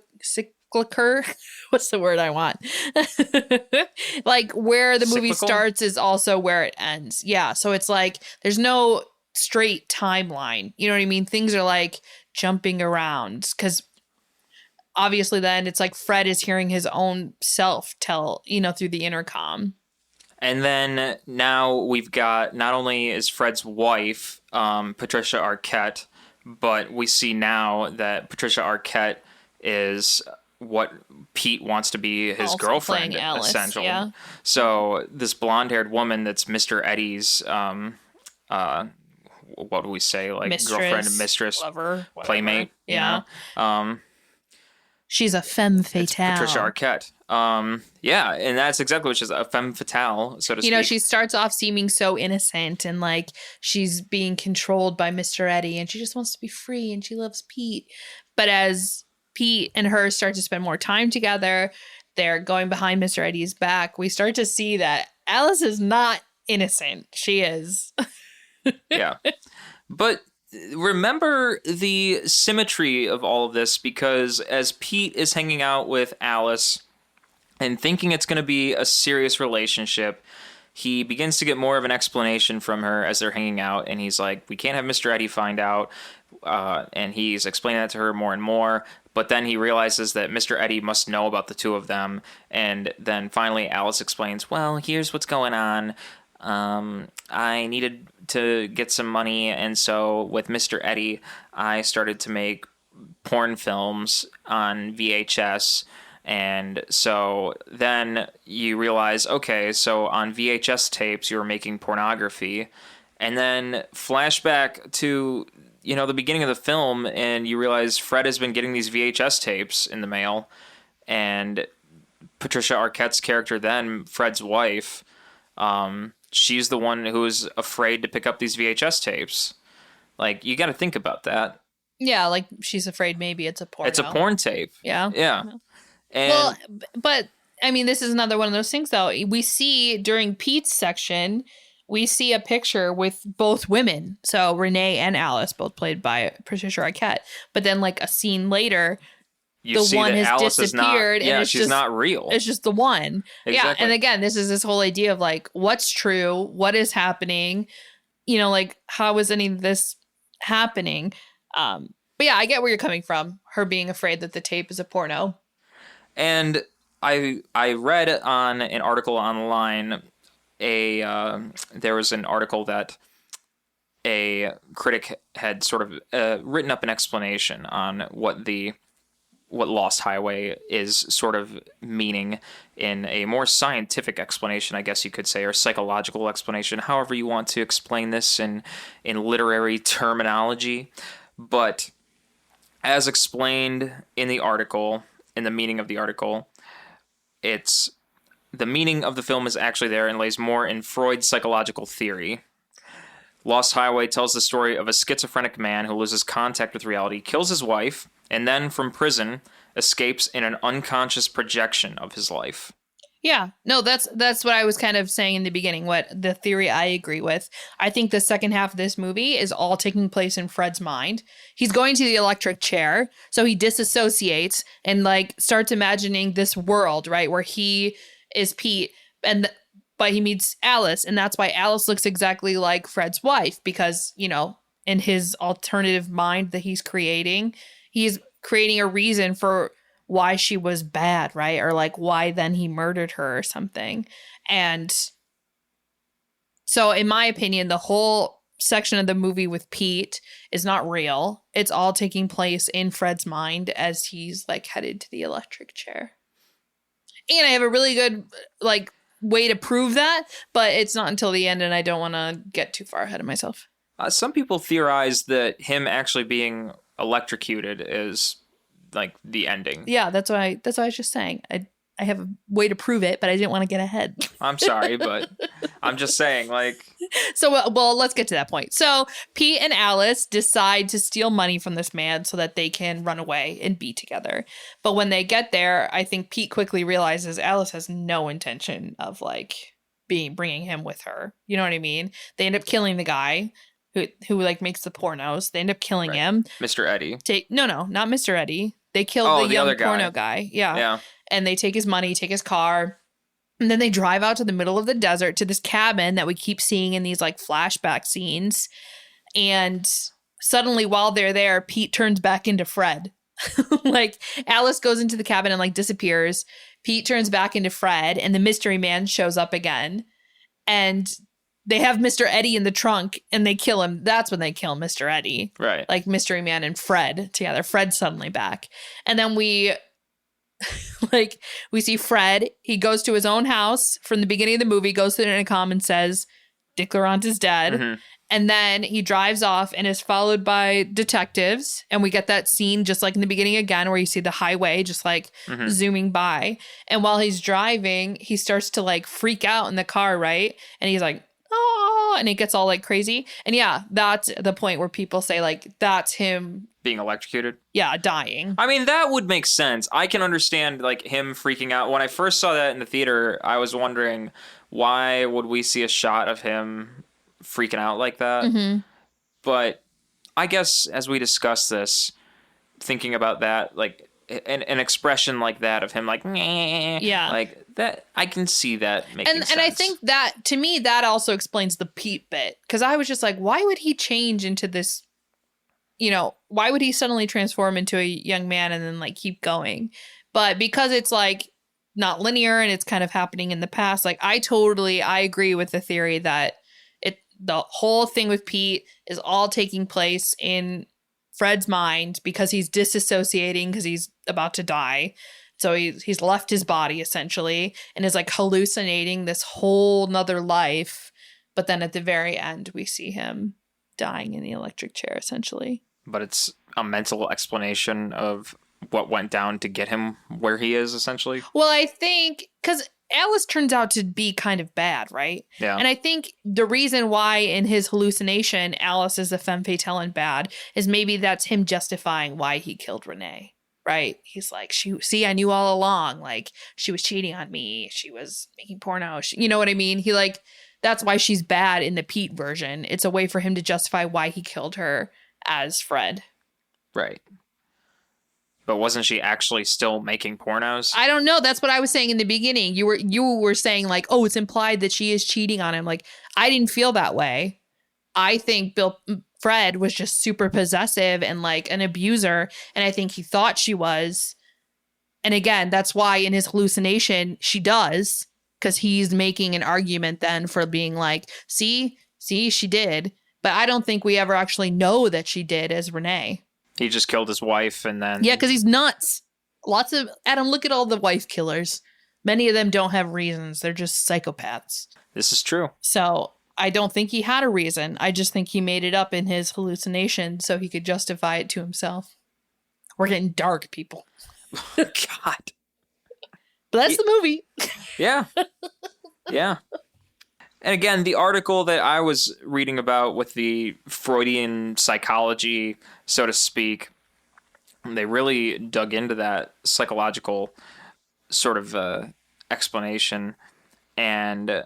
What's the word I want? Like where the movie starts is also where it ends. Yeah. So it's like there's no straight timeline. You know what I mean? Things are like jumping around, because obviously then it's like Fred is hearing his own self tell, through the intercom. And then now we've got, not only is Fred's wife, Patricia Arquette, but we see now that Patricia Arquette is what Pete wants to be his also girlfriend, Alice, essentially. Yeah. So this blonde-haired woman that's Mr. Eddie's what do we say, like mistress, girlfriend, mistress, lover, playmate, yeah. She's a femme It's fatale. Patricia Arquette. Yeah, and that's exactly what she's, a femme fatale, so to speak. You know, she starts off seeming so innocent and like she's being controlled by Mr. Eddie and she just wants to be free and she loves Pete. But as Pete and her start to spend more time together, they're going behind Mr. Eddie's back. We start to see that Alice is not innocent. She is. Yeah. But remember the symmetry of all of this, because as Pete is hanging out with Alice and thinking it's going to be a serious relationship, he begins to get more of an explanation from her as they're hanging out, and he's like, we can't have Mr. Eddie find out, and he's explaining that to her more and more, but then he realizes that Mr. Eddie must know about the two of them, and then finally Alice explains, well, here's what's going on. I needed to get some money, and so with Mr. Eddie, I started to make porn films on VHS, and so then you realize, okay, so on VHS tapes you were making pornography, and then flashback to, you know, the beginning of the film, and you realize Fred has been getting these VHS tapes in the mail, and Patricia Arquette's character then, Fred's wife, she's the one who is afraid to pick up these VHS tapes. Like, you got to think about that. Yeah, like she's afraid maybe it's a porno. It's a porn tape. Yeah. Yeah. And well, but I mean, this is another one of those things, though. We see during Pete's section, we see a picture with both women. So Renee and Alice, both played by Patricia Arquette. But then, like, a scene later, you the see one that has Alice disappeared. Is not, and it's she's just, not real. It's just the one. Exactly. Yeah. And again, this is this whole idea of like, what's true? What is happening? You know, like, how is any of this happening? But yeah, I get where you're coming from. Her being afraid that the tape is a porno. And I read on an article online, there was an article that a critic had sort of written up an explanation on what Lost Highway is sort of meaning in a more scientific explanation, I guess you could say, or psychological explanation, however you want to explain this in literary terminology. But as explained in the article, in the meaning of the article, it's the meaning of the film is actually there and lays more in Freud's psychological theory. Lost Highway tells the story of a schizophrenic man who loses contact with reality, kills his wife, and then from prison escapes in an unconscious projection of his life. Yeah, no, that's what I was kind of saying in the beginning, what the theory I agree with. I think the second half of this movie is all taking place in Fred's mind. He's going to the electric chair, so he disassociates and like starts imagining this world, right, where he is Pete, but he meets Alice, and that's why Alice looks exactly like Fred's wife, because, you know, in his alternative mind that he's creating a reason for why she was bad, right? Or like why then he murdered her or something. And so in my opinion, the whole section of the movie with Pete is not real. It's all taking place in Fred's mind as he's like headed to the electric chair. And I have a really good like way to prove that, but it's not until the end, and I don't want to get too far ahead of myself. Some people theorize that him actually being electrocuted is like the ending. Yeah, that's what I was just saying. I have a way to prove it, but I didn't want to get ahead. I'm sorry, but I'm just saying, like... So, well, let's get to that point. So, Pete and Alice decide to steal money from this man so that they can run away and be together. But when they get there, I think Pete quickly realizes Alice has no intention of, like, bringing him with her. You know what I mean? They end up killing the guy who like, makes the pornos. They end up killing him. Mr. Eddie. No, not Mr. Eddie. They killed the young other porno guy. Yeah. And they take his money, take his car, and then they drive out to the middle of the desert to this cabin that we keep seeing in these like flashback scenes. And suddenly while they're there, Pete turns back into Fred. Like Alice goes into the cabin and like disappears. Pete turns back into Fred, and the mystery man shows up again. And they have Mr. Eddie in the trunk and they kill him. That's when they kill Mr. Eddie. Right. Like Mystery Man and Fred together. Fred's suddenly back. And then we see Fred. He goes to his own house from the beginning of the movie, goes to the intercom and says, Dick Laurent is dead. Mm-hmm. And then he drives off and is followed by detectives. And we get that scene just like in the beginning again, where you see the highway just like zooming by. And while he's driving, he starts to like freak out in the car, right? And he's like, oh, and it gets all like crazy. And yeah, that's the point where people say like, that's him being electrocuted. Yeah, dying. I mean, that would make sense. I can understand like him freaking out. When I first saw that in the theater, I was wondering, why would we see a shot of him freaking out like that? But I guess as we discuss this, thinking about that, like an expression like that of him like, yeah, like that, I can see that making sense. And I think that, to me, that also explains the Pete bit. Because I was just like, why would he change into this, why would he suddenly transform into a young man and then like keep going? But because it's like not linear and it's kind of happening in the past, like I agree with the theory that the whole thing with Pete is all taking place in Fred's mind because he's disassociating because he's about to die. So he's left his body essentially and is like hallucinating this whole nother life. But then at the very end, we see him dying in the electric chair essentially. But it's a mental explanation of what went down to get him where he is essentially. Well, I think because Alice turns out to be kind of bad, right? Yeah. And I think the reason why in his hallucination, Alice is a femme fatale and bad is maybe that's him justifying why he killed Renee, right? He's like, I knew all along, like she was cheating on me. She was making porno. You know what I mean? He like, that's why she's bad in the Pete version. It's a way for him to justify why he killed her as Fred. Right. But wasn't she actually still making pornos? I don't know. That's what I was saying in the beginning. You were saying like, oh, it's implied that she is cheating on him. Like, I didn't feel that way. I think Fred was just super possessive and like an abuser. And I think he thought she was. And again, that's why in his hallucination, she does. Because he's making an argument then for being like, see, she did. But I don't think we ever actually know that she did as Renee. He just killed his wife and then... Yeah, because he's nuts. Adam, look at all the wife killers. Many of them don't have reasons. They're just psychopaths. This is true. So I don't think he had a reason. I just think he made it up in his hallucination so he could justify it to himself. We're getting dark, people. God. But that's the movie. Yeah. Yeah. And again, the article that I was reading about with the Freudian psychology, so to speak, they really dug into that psychological sort of explanation. And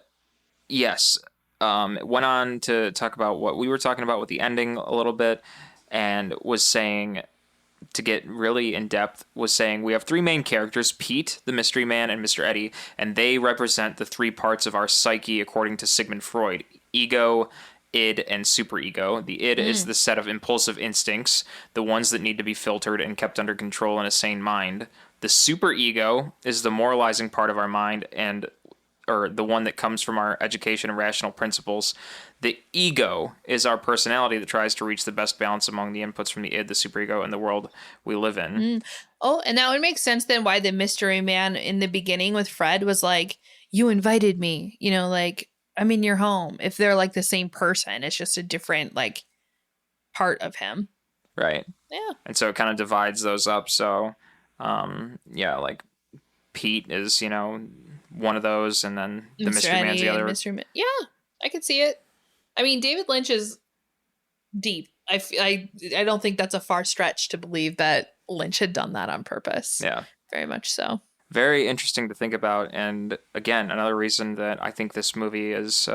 yes, went on to talk about what we were talking about with the ending a little bit, and was saying, to get really in depth, was saying we have three main characters, Pete, the mystery man, and Mr. Eddie, and they represent the three parts of our psyche according to Sigmund Freud: ego, id, and superego. The id is the set of impulsive instincts, the ones that need to be filtered and kept under control in a sane mind. The superego is the moralizing part of our mind, or the one that comes from our education and rational principles. The ego is our personality that tries to reach the best balance among the inputs from the id, the superego, and the world we live in. Oh, and that would make sense then why the mystery man in the beginning with Fred was like, you invited me, like, I'm in your home. If they're like the same person, it's just a different like part of him. Right. Yeah. And so it kind of divides those up. So, yeah, like Pete is, one of those, and then the mystery man's the other. Yeah, I could see it. I mean, David Lynch is deep. I don't think that's a far stretch to believe that Lynch had done that on purpose. Yeah. Very much so. Very interesting to think about. And again, another reason that I think this movie is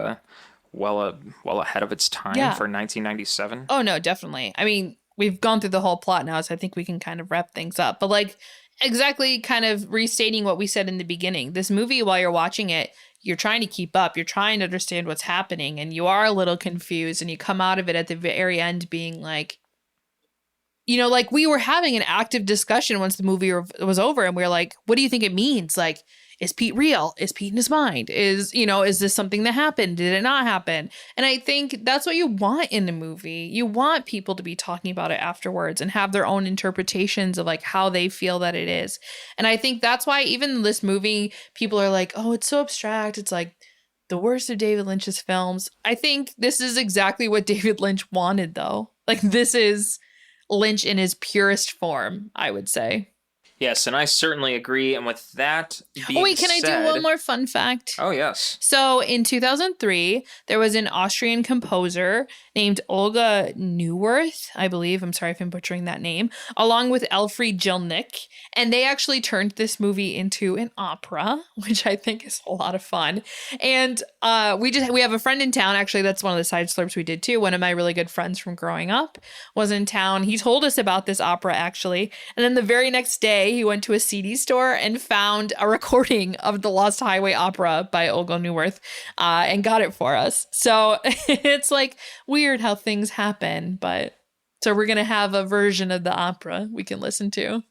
well ahead of its time for 1997. Oh, no, definitely. I mean, we've gone through the whole plot now, so I think we can kind of wrap things up. But like, exactly kind of restating what we said in the beginning. This movie, while you're watching it, you're trying to keep up. You're trying to understand what's happening, and you are a little confused, and you come out of it at the very end being like, like we were having an active discussion once the movie was over, and we were like, what do you think it means? Like, is Pete real? Is Pete in his mind? Is this something that happened? Did it not happen? And I think that's what you want in a movie. You want people to be talking about it afterwards and have their own interpretations of like how they feel that it is. And I think that's why even in this movie, people are like, oh, it's so abstract. It's like the worst of David Lynch's films. I think this is exactly what David Lynch wanted, though. Like, this is Lynch in his purest form, I would say. Yes, and I certainly agree. And with that being Oh, wait, can said, I do one more fun fact? Oh, yes. So in 2003, there was an Austrian composer named Olga Neuwirth, I believe. I'm sorry if I'm butchering that name, along with Elfriede Jelinek. And they actually turned this movie into an opera, which I think is a lot of fun. And we have a friend in town. Actually, that's one of the side slurps we did too. One of my really good friends from growing up was in town. He told us about this opera, actually. And then the very next day, he went to a CD store and found a recording of the Lost Highway opera by Olga Neuwirth and got it for us. So it's like weird how things happen. But so we're going to have a version of the opera we can listen to.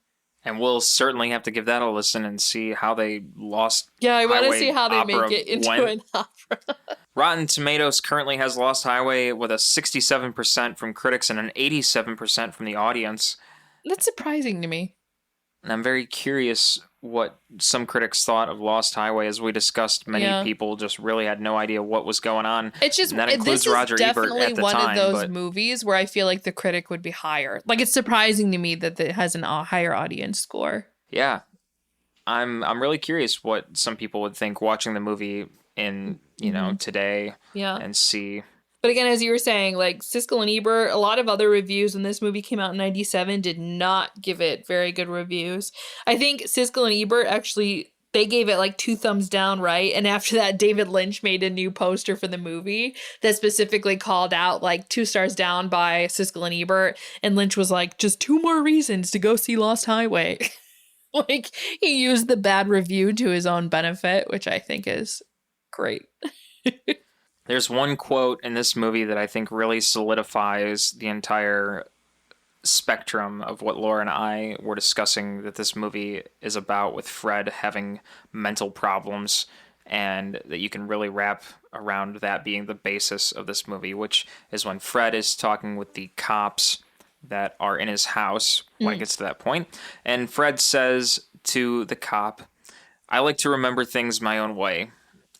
And we'll certainly have to give that a listen and see how they Lost Yeah, I want to Highway see how they opera make it into went. an opera. Rotten Tomatoes currently has Lost Highway with a 67% from critics and an 87% from the audience. That's surprising to me. And I'm very curious what some critics thought of Lost Highway. As we discussed, many people just really had no idea what was going on. It's just, and that includes this is Roger Ebert definitely at the one time, of those but movies where I feel like the critic would be higher. Like, it's surprising to me that it has a higher audience score. yeah, I'm really curious what some people would think watching the movie in today and see. But again, as you were saying, like Siskel and Ebert, a lot of other reviews when this movie came out in 97 did not give it very good reviews. I think Siskel and Ebert actually, they gave it like 2 thumbs down, right? And after that, David Lynch made a new poster for the movie that specifically called out like 2 stars down by Siskel and Ebert. And Lynch was like, just 2 more reasons to go see Lost Highway. Like, he used the bad review to his own benefit, which I think is great. There's one quote in this movie that I think really solidifies the entire spectrum of what Laura and I were discussing that this movie is about, with Fred having mental problems, and that you can really wrap around that being the basis of this movie, which is when Fred is talking with the cops that are in his house when it gets to that point. And Fred says to the cop, "I like to remember things my own way."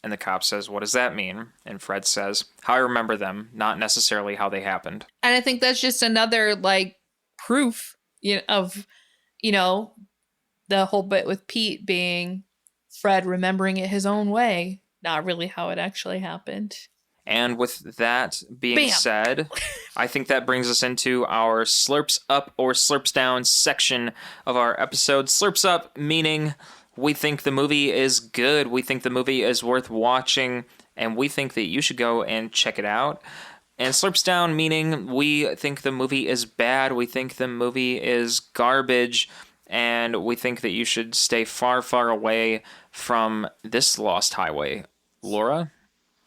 And the cop says, "What does that mean?" And Fred says, "How I remember them, not necessarily how they happened." And I think that's just another like proof of the whole bit with Pete being Fred remembering it his own way, not really how it actually happened. And with that being said, I think that brings us into our Slurps Up or Slurps Down section of our episode. Slurps Up meaning we think the movie is good, we think the movie is worth watching, and we think that you should go and check it out. And Slurps Down meaning we think the movie is bad, we think the movie is garbage, and we think that you should stay far, far away from this Lost Highway. Laura,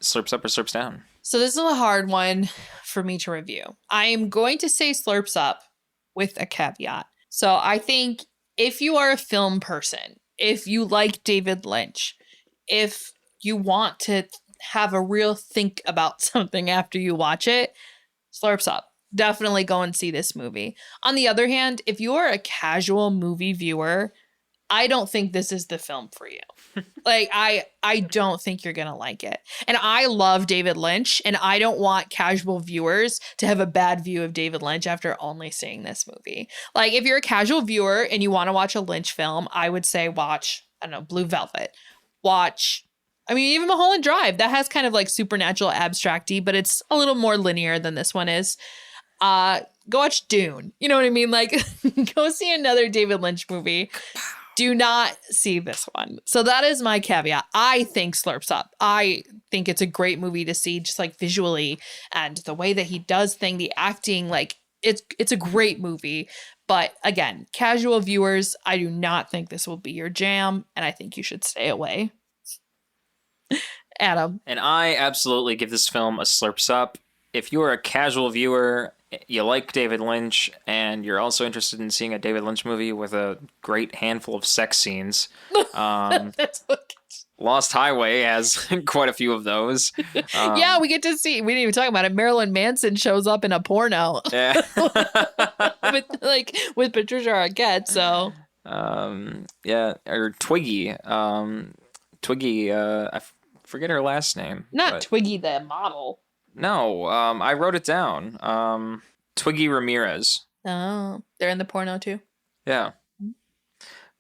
Slurps Up or Slurps Down? So this is a hard one for me to review. I'm going to say Slurps Up with a caveat. So I think if you are a film person, if you like David Lynch, if you want to have a real think about something after you watch it, Slurps Up. Definitely go and see this movie. On the other hand, if you are a casual movie viewer, I don't think this is the film for you. Like, I don't think you're going to like it. And I love David Lynch, and I don't want casual viewers to have a bad view of David Lynch after only seeing this movie. Like, if you're a casual viewer and you want to watch a Lynch film, I would say watch, I don't know, Blue Velvet. Even Mulholland Drive. That has kind of like supernatural abstracty, but it's a little more linear than this one is. Go watch Dune. You know what I mean? Like, go see another David Lynch movie. Do not see this one. So that is my caveat. I think Slurps Up. I think it's a great movie to see, just like visually and the way that he does things, the acting, like it's a great movie. But again, casual viewers, I do not think this will be your jam, and I think you should stay away. Adam. And I absolutely give this film a Slurps Up. If you're a casual viewer, you like David Lynch, and you're also interested in seeing a David Lynch movie with a great handful of sex scenes, Lost Highway has quite a few of those. Yeah, we get to see, we didn't even talk about it, Marilyn Manson shows up in a porno. Yeah. with Patricia Arquette, so. Or Twiggy. Twiggy, I forget her last name. Not but- Twiggy the model. No, I wrote it down. Twiggy Ramirez. Oh, they're in the porno too. Yeah.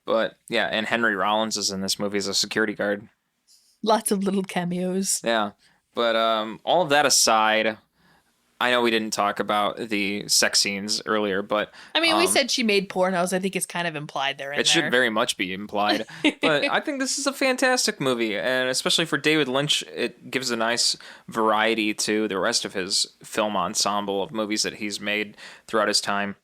But yeah, and Henry Rollins is in this movie as a security guard. Lots of little cameos. Yeah. But all of that aside, I know we didn't talk about the sex scenes earlier, but I mean, we said she made pornos. I think it's kind of implied they're in it there. should very much be implied. But I think this is a fantastic movie, and especially for David Lynch, it gives a nice variety to the rest of his film ensemble of movies that he's made throughout his time.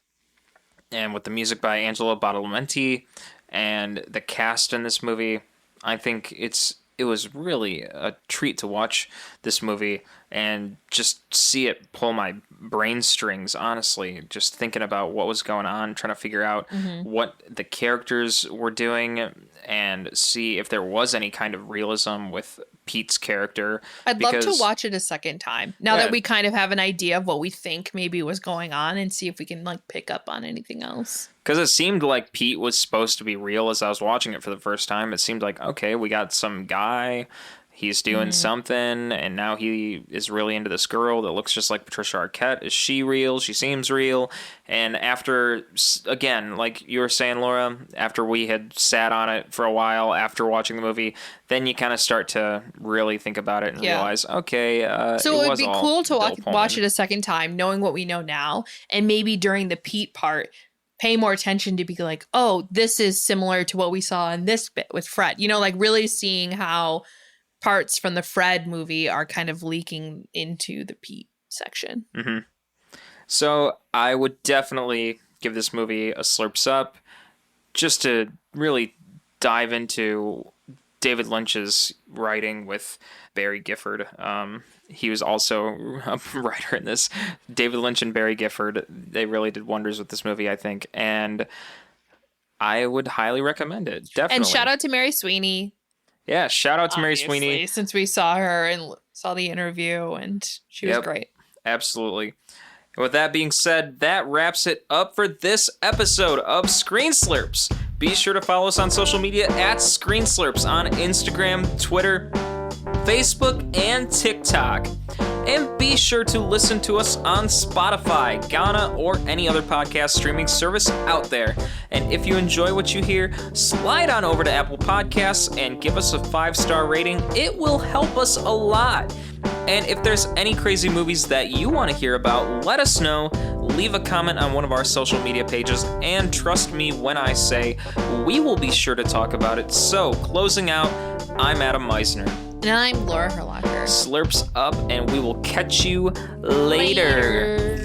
And with the music by Angelo Badalamenti and the cast in this movie, I think it was really a treat to watch this movie and just see it pull my brain strings, honestly, just thinking about what was going on, trying to figure out what the characters were doing and see if there was any kind of realism with Pete's character. I'd love to watch it a second time now Yeah. that we kind of have an idea of what we think maybe was going on and see if we can like pick up on anything else. Because it seemed like Pete was supposed to be real as I was watching it for the first time. It seemed like, okay, we got some guy, he's doing something, and now he is really into this girl that looks just like Patricia Arquette. Is she real? She seems real. And after, again, like you were saying, Laura, after we had sat on it for a while after watching the movie, then you kind of start to really think about it and realize, okay, so it would be cool to Bill watch Pullman. it a second time, knowing what we know now, and maybe during the Pete part, pay more attention to be like, oh, this is similar to what we saw in this bit with Fred. You know, like really seeing how parts from the Fred movie are kind of leaking into the Pete section. Mm-hmm. So I would definitely give this movie a slurps up just to really dive into David Lynch's writing with Barry Gifford. He was also a writer in this. David Lynch and Barry Gifford, they really did wonders with this movie, I think. And I would highly recommend it. Definitely. And shout out to Mary Sweeney. Yeah, shout out to Mary obviously, Sweeney. Since we saw her and saw the interview, and she was great. Absolutely. And with that being said, that wraps it up for this episode of Screen Slurps. Be sure to follow us on social media at Screen Slurps on Instagram, Twitter, Facebook, and TikTok. And be sure to listen to us on Spotify, Ghana, or any other podcast streaming service out there. And if you enjoy what you hear, slide on over to Apple Podcasts and give us a 5-star rating. It will help us a lot. And if there's any crazy movies that you want to hear about, let us know. Leave a comment on one of our social media pages, and trust me when I say we will be sure to talk about it. So, closing out, I'm Adam Meisner. And I'm Laura Herlocker. Slurps up, and we will catch you later.